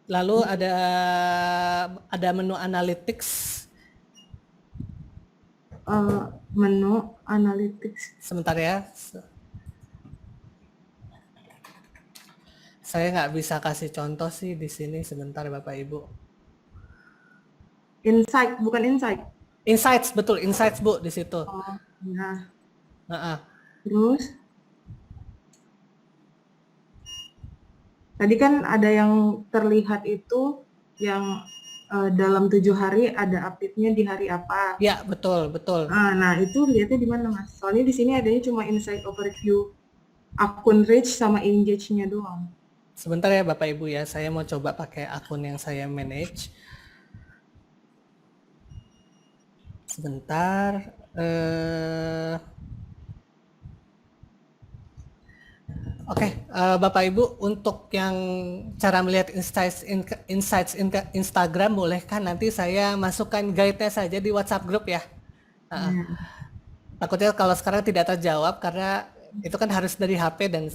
Speaker 2: Lalu ada menu analytics.
Speaker 4: Menu analytics.
Speaker 2: Sebentar ya. Saya nggak bisa kasih contoh sih di sini. Sebentar Bapak Ibu.
Speaker 4: Insight, bukan insight.
Speaker 2: Insights, betul. Insights Bu di situ.
Speaker 4: Nah. Terus? Tadi kan ada yang terlihat itu yang dalam 7 hari ada update-nya di hari apa.
Speaker 2: Ya, betul.
Speaker 4: Nah, itu lihatnya di mana, Mas? Soalnya di sini adanya cuma insight overview, akun reach sama engage-nya doang.
Speaker 2: Sebentar ya Bapak Ibu ya, saya mau coba pakai akun yang saya manage. Sebentar. Oke, Bapak Ibu, untuk yang cara melihat Instagram, bolehkah nanti saya masukkan guide-nya saja di WhatsApp group ya?
Speaker 4: Ya.
Speaker 2: Takutnya kalau sekarang tidak terjawab karena itu kan harus dari HP dan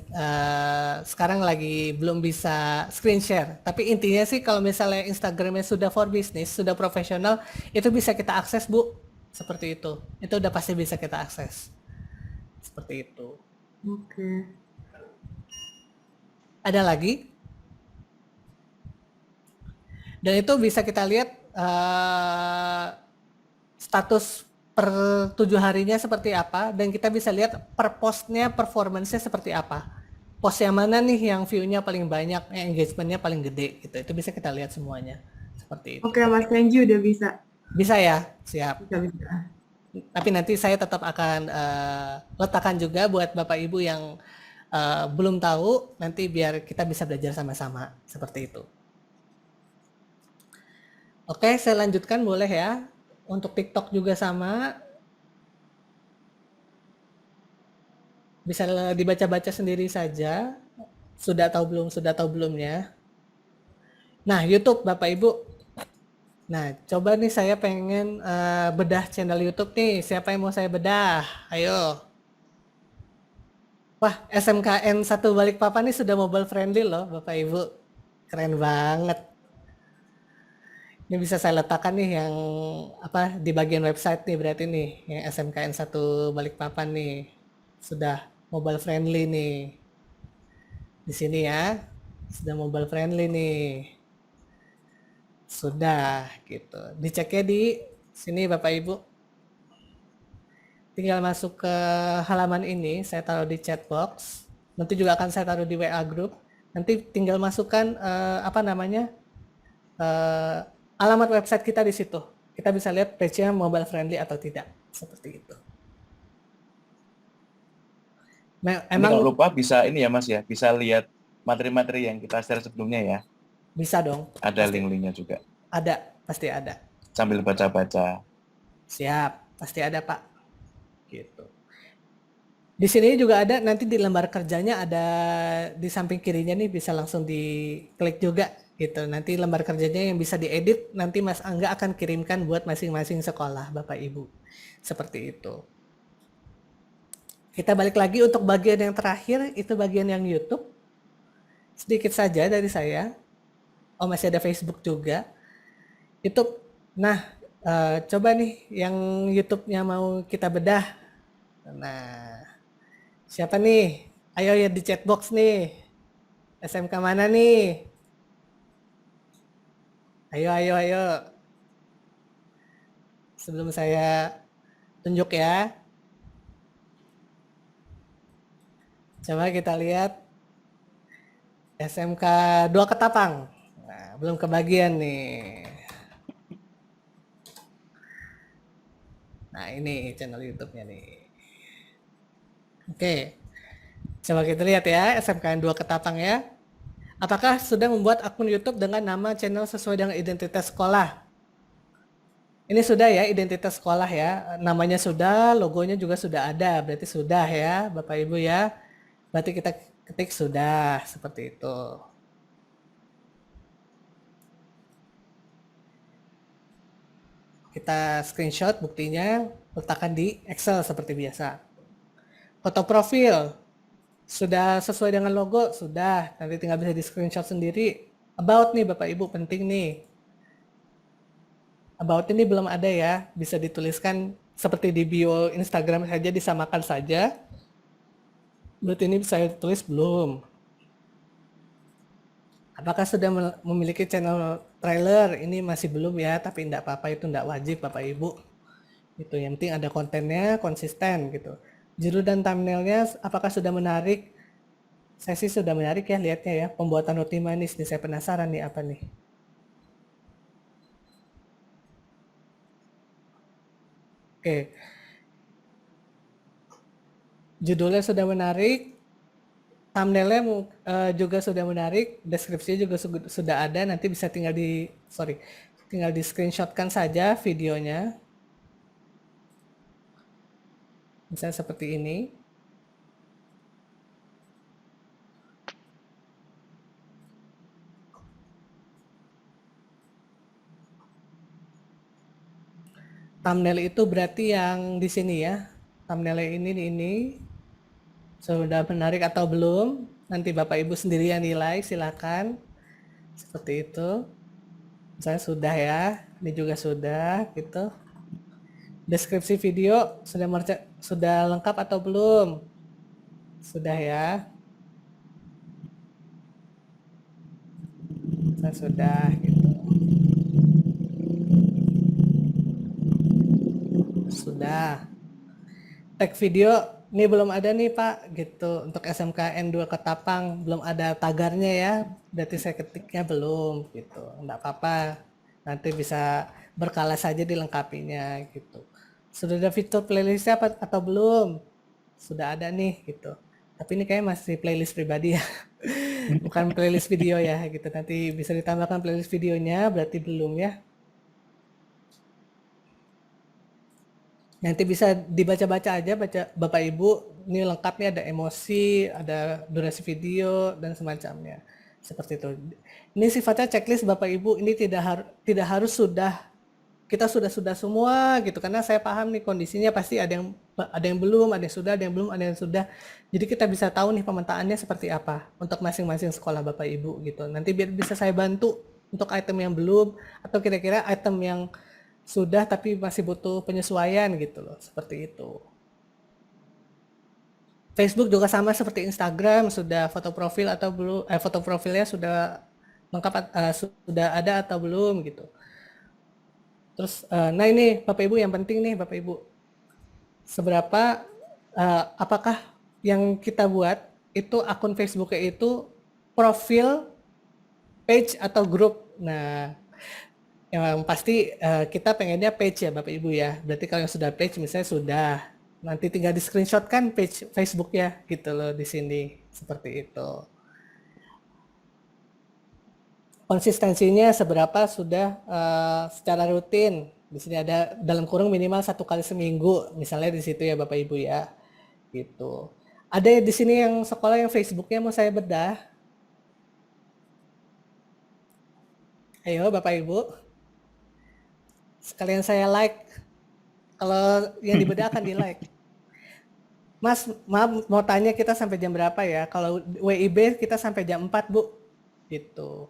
Speaker 2: sekarang lagi belum bisa screen share. Tapi intinya sih kalau misalnya Instagramnya sudah for business, sudah profesional, itu bisa kita akses, Bu. Seperti itu. Itu udah pasti bisa kita akses. Seperti itu.
Speaker 4: Oke.
Speaker 2: Ada lagi? Dan itu bisa kita lihat status per 7 harinya seperti apa, dan kita bisa lihat per postnya performance-nya seperti apa. Post yang mana nih yang view-nya paling banyak, engagement-nya paling gede gitu. Itu bisa kita lihat semuanya. Seperti itu.
Speaker 4: Oke, Mas Kenji udah bisa.
Speaker 2: Bisa ya? Siap.
Speaker 4: Bisa.
Speaker 2: Tapi nanti saya tetap akan letakkan juga buat Bapak Ibu yang belum tahu, nanti biar kita bisa belajar sama-sama. Seperti itu. Oke, saya lanjutkan boleh ya. Untuk TikTok juga sama. Bisa dibaca-baca sendiri saja. Sudah tahu belum? Sudah tahu belumnya? Nah, YouTube Bapak Ibu. Nah, coba nih saya pengen bedah channel YouTube nih. Siapa yang mau saya bedah? Ayo. Wah, SMKN 1 Balikpapan ini sudah mobile friendly loh Bapak Ibu. Keren banget. Ini bisa saya letakkan nih yang apa di bagian website nih berarti nih yang SMKN 1 Balikpapan nih sudah mobile friendly nih. Di sini ya. Sudah mobile friendly nih. Sudah gitu. Diceknya di sini Bapak Ibu. Tinggal masuk ke halaman ini, saya taruh di chat box. Nanti juga akan saya taruh di WA group. Nanti tinggal masukkan apa namanya? Alamat website kita di situ. Kita bisa lihat page-nya mobile friendly atau tidak. Seperti itu.
Speaker 1: Emang kalau lupa bisa ini ya Mas ya, bisa lihat materi-materi yang kita share sebelumnya ya.
Speaker 2: Bisa dong.
Speaker 1: Ada link-linknya juga.
Speaker 2: Ada, pasti ada.
Speaker 1: Sambil baca-baca.
Speaker 2: Siap, pasti ada Pak. Gitu. Di sini juga ada, nanti di lembar kerjanya ada di samping kirinya nih bisa langsung diklik juga gitu. Nanti lembar kerjanya yang bisa diedit nanti Mas Angga akan kirimkan buat masing-masing sekolah Bapak Ibu. Seperti itu. Kita balik lagi untuk bagian yang terakhir, itu bagian yang YouTube. Sedikit saja dari saya. Oh, masih ada Facebook juga. YouTube. Nah, coba nih yang YouTube-nya mau kita bedah. Nah, siapa nih? Ayo ya di chat box nih. SMK mana nih? Ayo. Sebelum saya tunjuk ya. Coba kita lihat SMK 2 Ketapang. Nah, belum kebagian nih. Nah, ini channel YouTube-nya nih. Oke. Coba kita lihat ya, SMKN 2 Ketapang ya. Apakah sudah membuat akun YouTube dengan nama channel sesuai dengan identitas sekolah? Ini sudah ya, identitas sekolah ya. Namanya sudah, logonya juga sudah ada. Berarti sudah ya, Bapak Ibu ya. Berarti kita ketik sudah, seperti itu. Kita screenshot buktinya, letakkan di Excel seperti biasa. Foto profil, sudah sesuai dengan logo? Sudah, nanti tinggal bisa di screenshot sendiri. About nih Bapak Ibu, penting nih. About ini belum ada ya, bisa dituliskan seperti di bio Instagram saja, disamakan saja. Berarti ini saya tulis belum. Apakah sudah memiliki channel trailer? Ini masih belum ya, tapi enggak apa-apa, itu enggak wajib Bapak Ibu. Itu yang penting ada kontennya konsisten gitu. Judul dan thumbnailnya apakah sudah menarik? Saya sih sudah menarik ya lihatnya ya. Pembuatan roti manis nih, saya penasaran nih apa nih. Oke. Judulnya sudah menarik. Thumbnailnya juga sudah menarik, deskripsinya juga sudah ada, nanti bisa tinggal di screenshotkan saja videonya. Misalnya seperti ini. thumbnail itu berarti yang di sini ya. Thumbnail ini sudah menarik atau belum? Nanti Bapak Ibu sendiri yang nilai, silakan. Seperti itu. Saya sudah ya, ini juga sudah gitu. Deskripsi video sudah lengkap atau belum? Sudah ya. Saya sudah gitu. Sudah. Tag video ini belum ada nih Pak gitu. Untuk SMKN 2 Ketapang belum ada tagarnya ya. Berarti saya ketiknya belum gitu. Enggak apa-apa. Nanti bisa berkala saja dilengkapinya gitu. Sudah ada fitur playlistnya apa atau belum? Sudah ada nih gitu. Tapi ini kayak masih playlist pribadi ya. Bukan playlist video ya gitu. Nanti bisa ditambahkan playlist videonya, berarti belum ya. Nanti bisa dibaca-baca aja, baca Bapak Ibu. Ini lengkap nih, ada emosi, ada durasi video dan semacamnya. Seperti itu. Ini sifatnya checklist Bapak Ibu. Ini tidak harus kita sudah semua gitu, karena saya paham nih kondisinya pasti ada yang belum, ada yang sudah, ada yang belum, ada yang sudah. Jadi kita bisa tahu nih pemetaannya seperti apa untuk masing-masing sekolah Bapak Ibu gitu. Nanti biar bisa saya bantu untuk item yang belum atau kira-kira item yang sudah tapi masih butuh penyesuaian gitu loh, seperti itu. Facebook juga sama seperti Instagram, sudah foto profil atau belum, foto profilnya sudah lengkap, sudah ada atau belum gitu. Terus, nah ini Bapak Ibu yang penting nih Bapak Ibu, seberapa, apakah yang kita buat itu akun Facebooknya itu profil, page atau grup. Nah, yang pasti kita pengennya page ya Bapak Ibu ya. Berarti kalau yang sudah page misalnya sudah, nanti tinggal di screenshot kan page Facebook ya gitu loh di sini, seperti itu. Konsistensinya seberapa sudah secara rutin. Di sini ada dalam kurung minimal 1 kali seminggu, misalnya di situ ya Bapak Ibu ya. Gitu. Ada di sini yang sekolah yang Facebooknya mau saya bedah. Ayo Bapak Ibu. Sekalian saya like. Kalau yang dibedah akan di like. Mas, maaf mau tanya kita sampai jam berapa ya? Kalau WIB kita sampai jam 4 Bu. Gitu.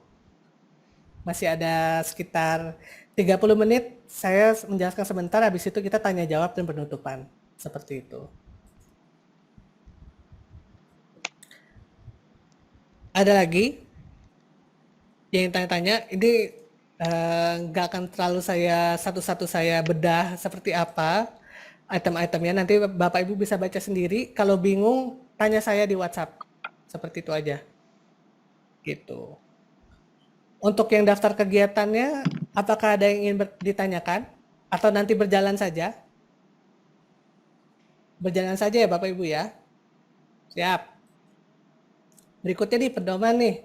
Speaker 2: Masih ada sekitar 30 menit, saya menjelaskan sebentar, habis itu kita tanya jawab dan penutupan. Seperti itu. Ada lagi yang tanya-tanya, ini nggak akan terlalu satu-satu saya bedah seperti apa item-itemnya, nanti Bapak Ibu bisa baca sendiri, kalau bingung tanya saya di WhatsApp, seperti itu aja. Gitu. Untuk yang daftar kegiatannya, apakah ada yang ingin ditanyakan? Atau nanti berjalan saja? Berjalan saja ya Bapak Ibu ya. Siap. Berikutnya nih pedoman nih.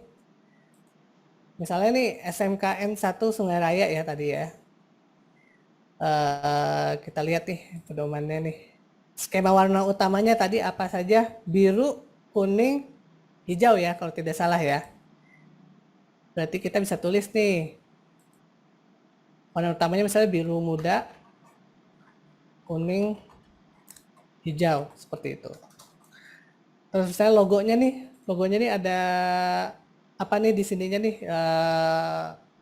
Speaker 2: Misalnya nih SMKN 1 Sungai Raya ya tadi ya. Kita lihat nih pedomannya nih. Skema warna utamanya tadi apa saja? Biru, kuning, hijau ya kalau tidak salah ya. Berarti kita bisa tulis nih. Warna utamanya misalnya biru muda, kuning, hijau, seperti itu. Terus misalnya logonya nih ada apa nih di sininya nih,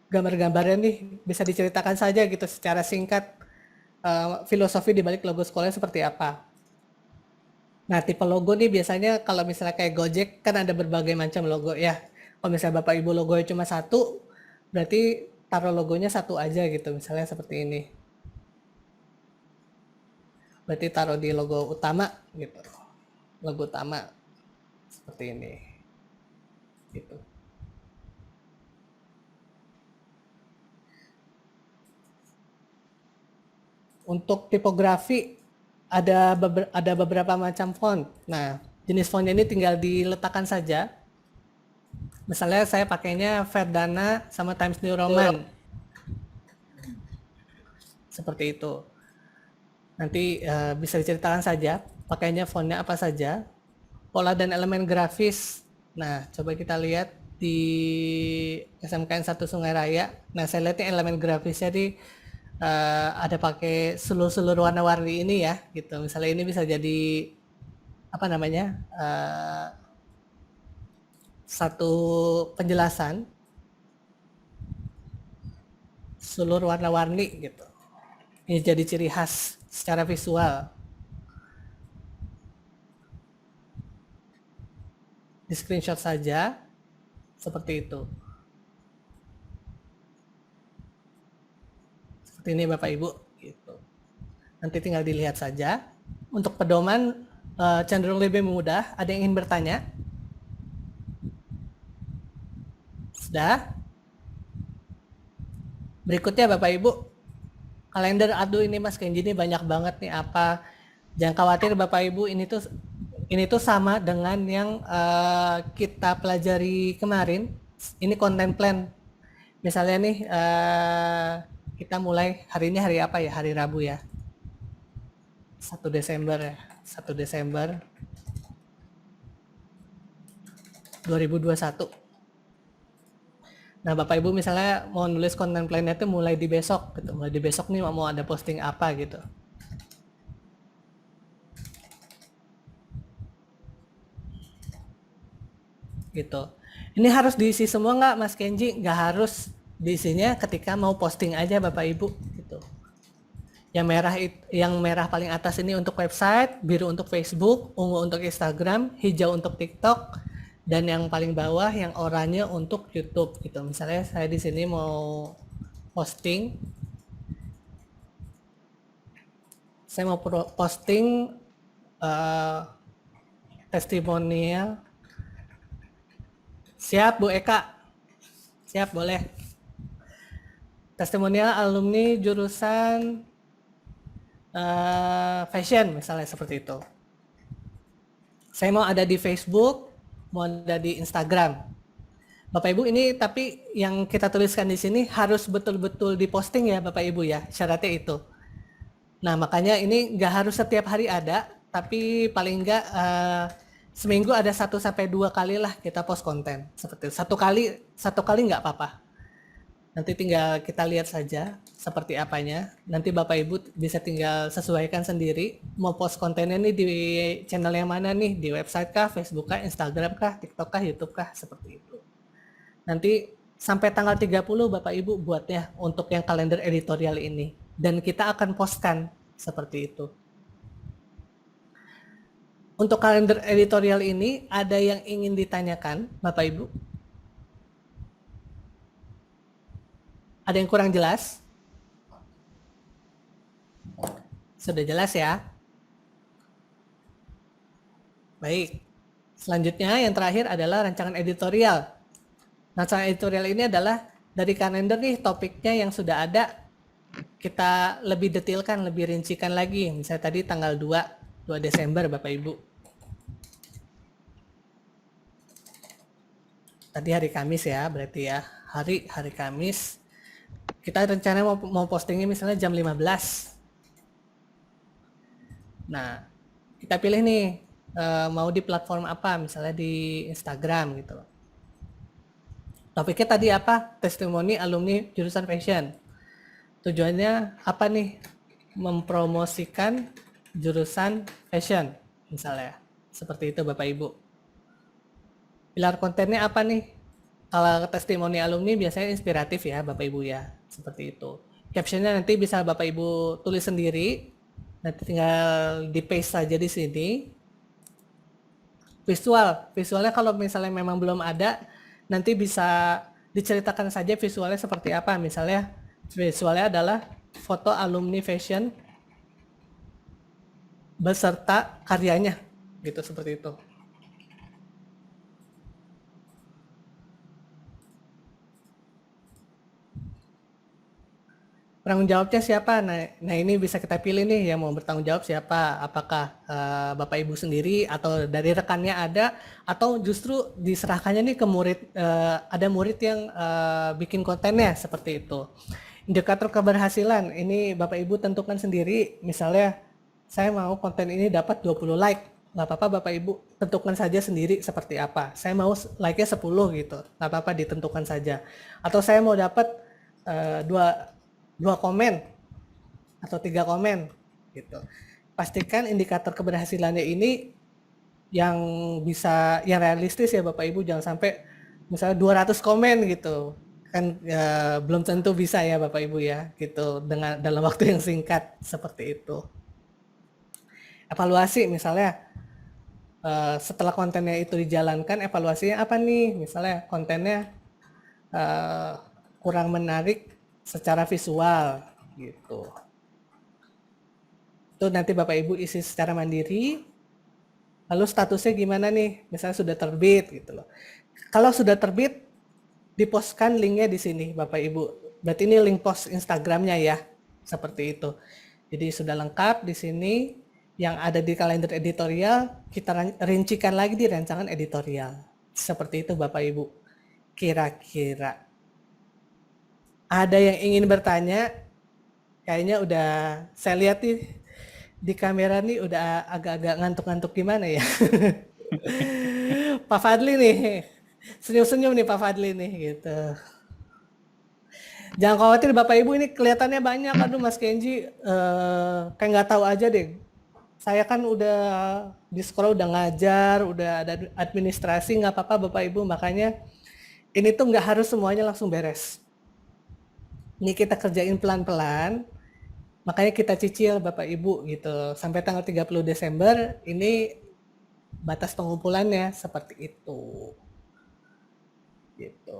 Speaker 2: gambar-gambarnya nih, bisa diceritakan saja gitu secara singkat, filosofi di balik logo sekolahnya seperti apa. Nah, tipe logo nih biasanya kalau misalnya kayak Gojek kan ada berbagai macam logo ya. Kalau misalnya Bapak Ibu logonya cuma satu, berarti taruh logonya satu aja gitu, misalnya seperti ini. Berarti taruh di logo utama gitu. Logo utama seperti ini. Gitu. Untuk tipografi ada beberapa macam font. Nah, jenis fontnya ini tinggal diletakkan saja. Misalnya saya pakainya Verdana sama Times New Roman. Seperti itu. Nanti bisa diceritakan saja, pakainya fontnya apa saja. Pola dan elemen grafis. Nah, coba kita lihat di SMKN 1 Sungai Raya. Nah, saya lihatnya elemen grafisnya di ada pakai seluruh warna-warni ini ya gitu. Misalnya ini bisa jadi apa namanya satu penjelasan seluruh warna-warni gitu. Ini jadi ciri khas secara visual. Di screenshot saja seperti itu. Seperti ini Bapak Ibu gitu. Nanti tinggal dilihat saja. Untuk pedoman cenderung lebih mudah. Ada yang ingin bertanya? Sudah? Berikutnya Bapak Ibu, kalender aduh ini Mas Kenji ini banyak banget nih apa. Jangan khawatir Bapak Ibu, ini tuh sama dengan yang kita pelajari kemarin. Ini content plan. Misalnya nih kita mulai hari ini hari apa ya? Hari Rabu ya. 1 Desember ya. 1 Desember 2021. Nah, Bapak Ibu misalnya mau nulis content plan-nya itu mulai di besok gitu. Mulai di besok nih mau ada posting apa gitu. Gitu. Ini harus diisi semua nggak Mas Kenji? Nggak harus, diisinya ketika mau posting aja Bapak Ibu gitu. Yang merah paling atas ini untuk website, biru untuk Facebook, ungu untuk Instagram, hijau untuk TikTok, dan yang paling bawah yang oranye untuk YouTube gitu. Misalnya saya di sini mau posting, testimonial. Siap Bu Eka, siap boleh. Testimonial alumni jurusan fashion misalnya seperti itu. Saya mau ada di Facebook, mau ada di Instagram. Bapak Ibu ini tapi yang kita tuliskan di sini harus betul-betul diposting ya Bapak Ibu ya, syaratnya itu. Nah makanya ini nggak harus setiap hari ada, tapi paling nggak seminggu ada 1-2 kali lah kita post konten seperti itu. Satu kali nggak apa-apa. Nanti tinggal kita lihat saja seperti apanya. Nanti Bapak Ibu bisa tinggal sesuaikan sendiri. Mau post kontennya nih di channel yang mana nih? Di website kah, Facebook kah, Instagram kah, TikTok kah, YouTube kah? Seperti itu. Nanti sampai tanggal 30 Bapak Ibu buatnya untuk yang kalender editorial ini. Dan kita akan postkan seperti itu. Untuk kalender editorial ini ada yang ingin ditanyakan Bapak Ibu? Ada yang kurang jelas? Sudah jelas ya? Baik. Selanjutnya yang terakhir adalah rancangan editorial. Rancangan editorial ini adalah dari kalender nih topiknya yang sudah ada. Kita lebih detailkan, lebih rincikan lagi. Misalnya tadi tanggal 2 Desember Bapak Ibu. Tadi hari Kamis ya, berarti ya. Hari Kamis. Kita rencana mau postingnya misalnya jam 15. Nah, kita pilih nih mau di platform apa, misalnya di Instagram gitu. Topiknya tadi apa? Testimoni alumni jurusan fashion. Tujuannya apa nih? Mempromosikan jurusan fashion, misalnya. Seperti itu Bapak Ibu. Pilar kontennya apa nih? Kalau testimoni alumni biasanya inspiratif ya Bapak Ibu ya, seperti itu. Captionnya nanti bisa Bapak Ibu tulis sendiri, nanti tinggal di paste saja di sini. Visualnya kalau misalnya memang belum ada, nanti bisa diceritakan saja visualnya seperti apa. Misalnya visualnya adalah foto alumni fashion beserta karyanya, gitu seperti itu. Penanggung jawabnya siapa? Nah ini bisa kita pilih nih yang mau bertanggung jawab siapa. Apakah Bapak Ibu sendiri atau dari rekannya ada, atau justru diserahkannya nih ke murid, ada murid yang bikin kontennya seperti itu. Indikator keberhasilan ini Bapak Ibu tentukan sendiri. Misalnya saya mau konten ini dapat 20 like. Nggak apa-apa Bapak Ibu tentukan saja sendiri seperti apa. Saya mau like-nya 10 gitu. Nggak apa-apa ditentukan saja. Atau saya mau dapat 2 komen, atau 3 komen gitu. Pastikan indikator keberhasilannya ini yang realistis ya Bapak Ibu, jangan sampai misalnya 200 komen gitu. Kan ya, belum tentu bisa ya Bapak Ibu ya gitu dengan dalam waktu yang singkat seperti itu. Evaluasi misalnya setelah kontennya itu dijalankan, evaluasinya apa nih? Misalnya kontennya kurang menarik secara visual gitu. Itu nanti Bapak Ibu isi secara mandiri. Lalu statusnya gimana nih? Misalnya sudah terbit gitu loh. Kalau sudah terbit, dipostkan linknya di sini Bapak Ibu. Berarti ini link post Instagramnya ya, seperti itu. Jadi sudah lengkap di sini. Yang ada di kalender editorial, kita rincikan lagi di rancangan editorial. Seperti itu Bapak Ibu. Kira-kira. Ada yang ingin bertanya? Kayaknya udah, saya lihat nih, di kamera nih udah agak-agak ngantuk-ngantuk gimana ya. Pak Fadli nih, senyum-senyum nih Pak Fadli nih gitu. Jangan khawatir Bapak Ibu, ini kelihatannya banyak. Aduh Mas Kenji, kayak nggak tahu aja deh. Saya kan udah di sekolah udah ngajar, udah ada administrasi, nggak apa-apa Bapak Ibu. Makanya ini tuh nggak harus semuanya langsung beres. Ini kita kerjain pelan-pelan. Makanya kita cicil Bapak Ibu gitu. Sampai tanggal 30 Desember ini batas pengumpulannya seperti itu. Gitu.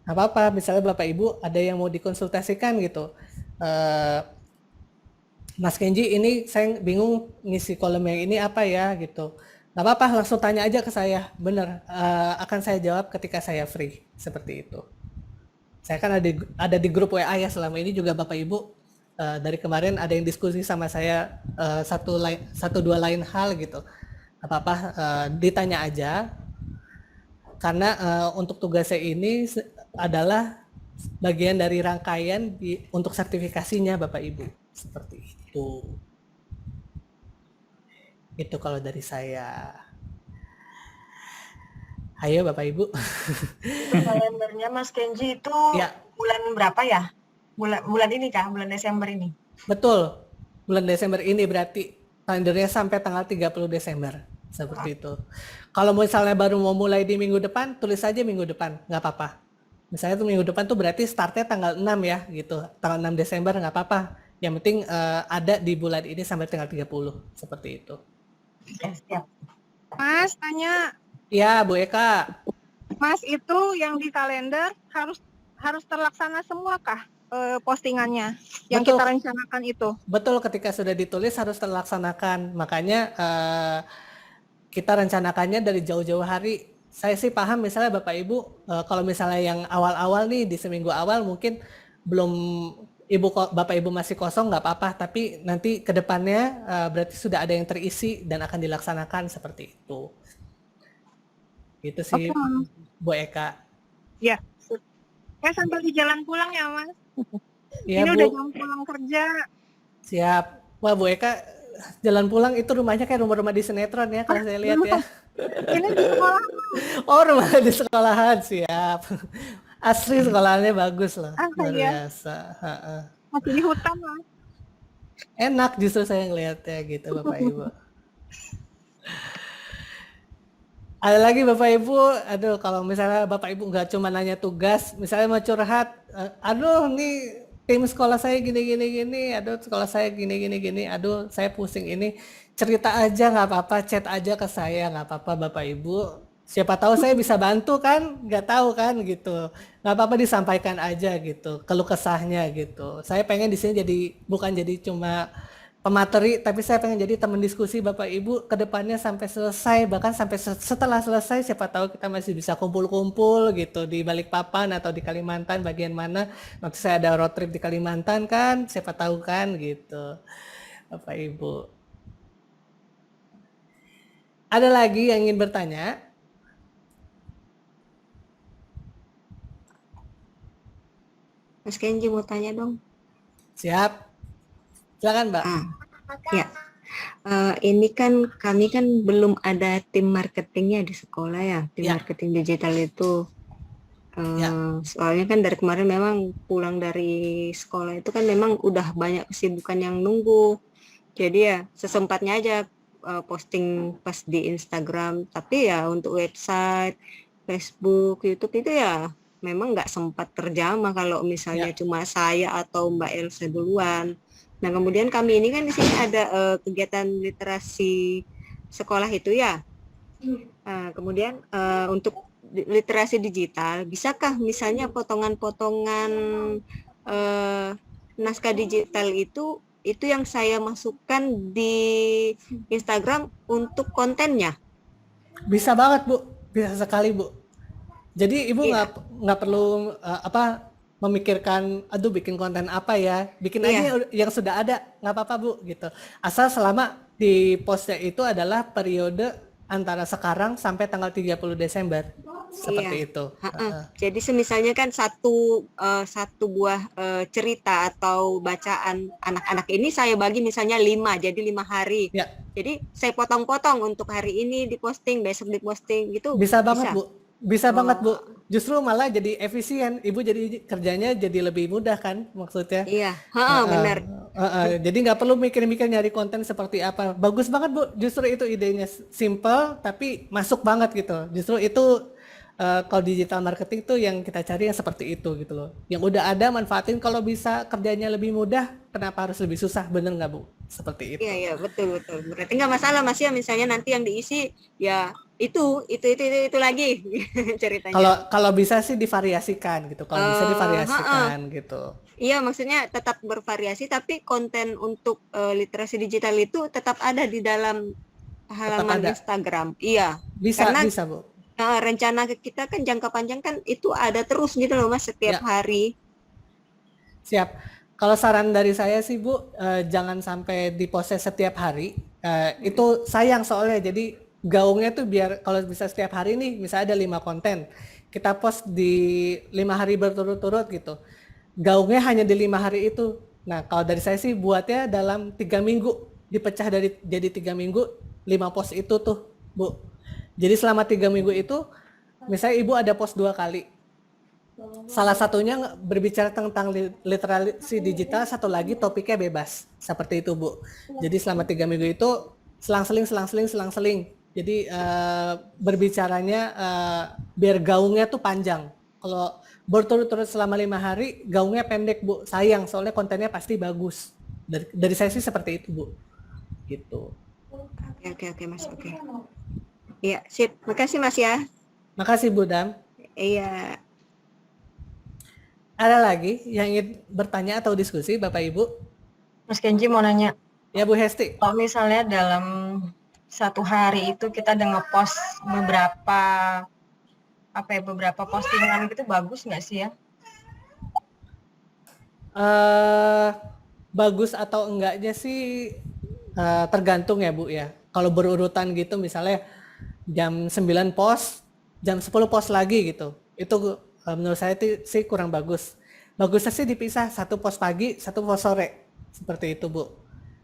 Speaker 2: Nggak apa-apa, misalnya Bapak Ibu ada yang mau dikonsultasikan gitu. Mas Kenji, ini saya bingung ngisi kolom yang ini apa ya gitu. Nggak apa-apa, langsung tanya aja ke saya. Bener, akan saya jawab ketika saya free. Seperti itu. Saya kan ada di grup WA ya selama ini juga Bapak Ibu. Dari kemarin ada yang diskusi sama saya satu dua lain hal gitu. Apa-apa ditanya aja. Karena untuk tugasnya ini adalah bagian dari rangkaian untuk sertifikasinya Bapak Ibu. Seperti itu. Itu kalau dari saya. Ayo Bapak Ibu.
Speaker 7: Kalendernya Mas Kenji itu
Speaker 2: Ya.
Speaker 7: bulan berapa ya? Bulan ini kah? Bulan Desember ini?
Speaker 2: Betul. Bulan Desember ini berarti kalendernya sampai tanggal 30 Desember. Seperti itu. Kalau misalnya baru mau mulai di minggu depan, tulis aja minggu depan. Nggak apa-apa. Misalnya tuh minggu depan tuh berarti startnya tanggal 6 ya gitu. Tanggal 6 Desember nggak apa-apa. Yang penting ada di bulan ini sampai tanggal 30. Seperti itu.
Speaker 7: Ya, siap.
Speaker 8: Mas, tanya,
Speaker 2: Ya, Bu Eka.
Speaker 8: Mas itu yang di kalender harus terlaksana semua kah postingannya yang
Speaker 2: Betul.
Speaker 8: kita rencanakan itu?
Speaker 2: Betul, ketika sudah ditulis harus terlaksanakan. Makanya kita rencanakannya dari jauh-jauh hari. Saya sih paham misalnya Bapak Ibu, kalau misalnya yang awal-awal nih di seminggu awal mungkin belum Bapak Ibu masih kosong nggak apa-apa, tapi nanti ke depannya berarti sudah ada yang terisi dan akan dilaksanakan seperti itu. Itu sih
Speaker 8: Oke.
Speaker 2: Bu Eka.
Speaker 8: Ya. Sambil di jalan pulang ya Mas.
Speaker 2: Ya,
Speaker 8: Ini
Speaker 2: Bu.
Speaker 8: udah jam pulang kerja.
Speaker 2: Siap. Wah Bu Eka, jalan pulang itu rumahnya kayak rumah-rumah di sinetron ya kalau saya lihat ya.
Speaker 8: Ini di sekolah.
Speaker 2: Oh, rumah di sekolahan, siap. Asli sekolahannya bagus loh, luar
Speaker 8: Iya.
Speaker 2: biasa.
Speaker 8: Masih di hutan Mas.
Speaker 2: Enak justru saya ngelihatnya gitu Bapak Ibu. Ada lagi Bapak Ibu, aduh kalau misalnya Bapak Ibu nggak cuma nanya tugas, misalnya mau curhat, aduh nih tim sekolah saya gini, aduh sekolah saya gini, aduh saya pusing ini, cerita aja nggak apa-apa, chat aja ke saya nggak apa-apa Bapak Ibu. Siapa tahu saya bisa bantu kan, nggak tahu kan gitu, nggak apa-apa disampaikan aja gitu, keluh kesahnya gitu. Saya pengen di sini bukan jadi cuma pemateri, tapi saya pengen jadi teman diskusi Bapak Ibu ke depannya sampai selesai, bahkan sampai setelah selesai siapa tahu kita masih bisa kumpul-kumpul gitu di Balikpapan atau di Kalimantan bagian mana. Nanti saya ada road trip di Kalimantan kan, siapa tahu kan gitu. Bapak Ibu. Ada lagi yang ingin bertanya?
Speaker 9: Mas Kenji mau tanya dong.
Speaker 2: Siap. Silakan Mbak.
Speaker 9: Ya, ini kan kami kan belum ada tim marketingnya di sekolah ya, tim
Speaker 2: Ya.
Speaker 9: marketing digital itu.
Speaker 2: Ya.
Speaker 9: Soalnya kan dari kemarin memang pulang dari sekolah itu kan memang udah banyak kesibukan yang nunggu. Jadi ya sesempatnya aja posting pas di Instagram. Tapi ya untuk website, Facebook, YouTube itu ya memang nggak sempat terjamah kalau misalnya cuma saya atau Mbak Elsa duluan. Nah kemudian kami ini kan di sini ada kegiatan literasi sekolah itu ya. Kemudian untuk literasi digital, bisakah misalnya potongan-potongan naskah digital itu yang saya masukkan di Instagram untuk kontennya?
Speaker 2: Bisa banget Bu, bisa sekali Bu. Jadi Ibu nggak perlu memikirkan, aduh bikin konten apa ya, bikin aja yang sudah ada, nggak apa-apa Bu gitu. Asal selama di postnya itu adalah periode antara sekarang sampai tanggal 30 Desember. Seperti itu.
Speaker 9: Jadi semisalnya kan satu buah cerita atau bacaan anak-anak ini saya bagi misalnya 5, jadi 5 hari.
Speaker 2: Ya.
Speaker 9: Jadi saya potong-potong untuk hari ini diposting, besok diposting gitu.
Speaker 2: Bisa banget Bu. Bisa banget Bu. Justru malah jadi efisien. Ibu jadi kerjanya jadi lebih mudah kan maksudnya.
Speaker 9: Iya, benar.
Speaker 2: Jadi nggak perlu mikir-mikir nyari konten seperti apa. Bagus banget Bu. Justru itu idenya simple tapi masuk banget gitu. Justru itu kalau digital marketing tuh yang kita cari yang seperti itu gitu loh. Yang udah ada manfaatin, kalau bisa kerjanya lebih mudah, kenapa harus lebih susah? Bener nggak Bu? Seperti itu.
Speaker 9: Iya betul. Berarti nggak masalah Mas ya, misalnya nanti yang diisi ya itu lagi ceritanya.
Speaker 2: Kalau bisa sih divariasikan gitu. Kalau bisa divariasikan gitu.
Speaker 9: Iya, maksudnya tetap bervariasi tapi konten untuk literasi digital itu tetap ada di dalam halaman Instagram. Iya.
Speaker 2: Bisa bisa Bu.
Speaker 9: Rencana kita kan jangka panjang kan itu ada terus gitu loh Mas setiap hari.
Speaker 2: Siap. Kalau saran dari saya sih Bu, jangan sampai diproses setiap hari. Itu sayang soalnya. Jadi gaungnya tuh biar kalau bisa setiap hari nih, misalnya ada 5 konten, kita post di 5 hari berturut-turut gitu. Gaungnya hanya di 5 hari itu. Nah kalau dari saya sih buatnya dalam 3 minggu, dipecah jadi 3 minggu, 5 post itu tuh Bu. Jadi selama 3 minggu itu, misalnya Ibu ada post 2 kali. Salah satunya berbicara tentang literasi digital, satu lagi topiknya bebas. Seperti itu Bu. Jadi selama 3 minggu itu selang-seling. Jadi berbicaranya biar gaungnya tuh panjang. Kalau berturut-turut selama 5 hari, gaungnya pendek Bu. Sayang, soalnya kontennya pasti bagus. Dari saya sih seperti itu Bu. Gitu.
Speaker 9: Oke Mas, oke. Iya, sip. Makasih Mas ya.
Speaker 2: Makasih Bu Dam.
Speaker 9: Iya.
Speaker 2: Ada lagi yang ingin bertanya atau diskusi Bapak Ibu?
Speaker 7: Mas Kenji mau nanya.
Speaker 2: Ya Bu Hesti.
Speaker 7: Kalau misalnya dalam 1 hari itu kita udah ngepost beberapa postingan gitu, bagus nggak sih ya?
Speaker 2: Bagus atau enggaknya sih tergantung ya Bu ya. Kalau berurutan gitu misalnya jam 9 post, jam 10 post lagi gitu. Itu menurut saya sih kurang bagus. Bagusnya sih dipisah, 1 post pagi, 1 post sore. Seperti itu Bu.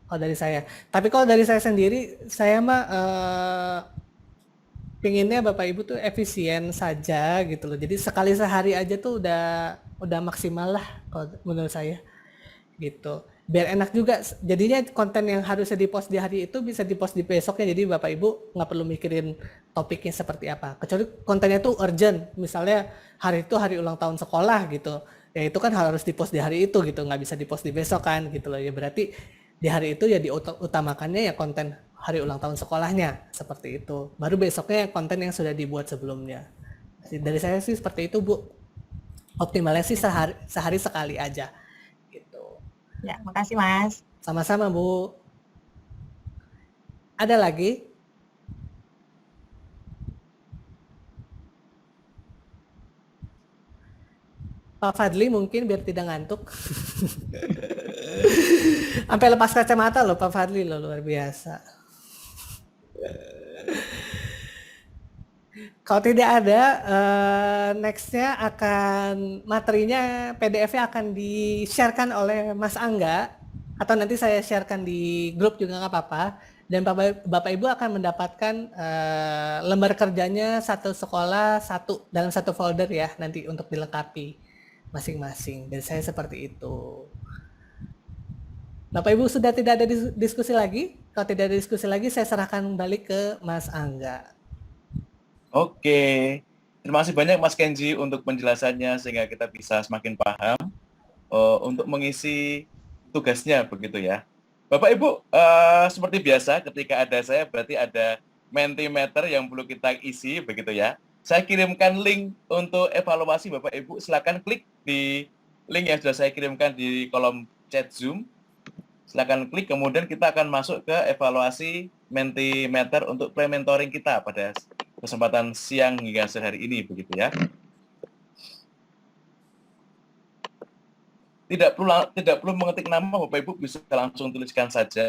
Speaker 2: Kalau dari saya. Tapi kalau dari saya sendiri, saya mah pinginnya Bapak Ibu tuh efisien saja gitu loh. Jadi sekali sehari aja tuh udah maksimal lah kalau menurut saya. Gitu. Biar enak juga. Jadinya konten yang harusnya di-post di hari itu bisa di-post di besoknya. Jadi Bapak Ibu nggak perlu mikirin topiknya seperti apa. Kecuali kontennya tuh urgent. Misalnya hari itu hari ulang tahun sekolah gitu. Ya itu kan harus di-post di hari itu gitu. Nggak bisa di-post di besok kan gitu loh. Ya berarti di hari itu ya diutamakannya ya konten hari ulang tahun sekolahnya. Seperti itu. Baru besoknya konten yang sudah dibuat sebelumnya. Dari saya sih seperti itu Bu. Optimalnya sih sehari sekali aja.
Speaker 7: Ya, makasih Mas.
Speaker 2: Sama-sama Bu. Ada lagi? Pak Fadli mungkin biar tidak ngantuk. Sampai lepas kacamata loh Pak Fadli loh, luar biasa. Kalau tidak ada, nextnya akan materinya PDF-nya akan di-sharekan oleh Mas Angga, atau nanti saya sharekan di grup juga nggak apa-apa. dan Bapak Ibu akan mendapatkan lembar kerjanya satu sekolah dalam satu folder ya nanti untuk dilengkapi masing-masing. Dan saya seperti itu. Bapak Ibu sudah tidak ada diskusi lagi? Kalau tidak ada diskusi lagi, saya serahkan balik ke Mas Angga.
Speaker 1: Oke, terima kasih banyak Mas Kenji untuk penjelasannya sehingga kita bisa semakin paham untuk mengisi tugasnya begitu ya. Bapak Ibu, seperti biasa ketika ada saya berarti ada Mentimeter yang perlu kita isi begitu ya. Saya kirimkan link untuk evaluasi Bapak Ibu, silakan klik di link yang sudah saya kirimkan di kolom chat Zoom. Silakan klik, kemudian kita akan masuk ke evaluasi Mentimeter untuk pre-mentoring kita pada kesempatan siang hingga sore hari ini begitu ya. Tidak perlu mengetik nama, Bapak Ibu bisa langsung tuliskan saja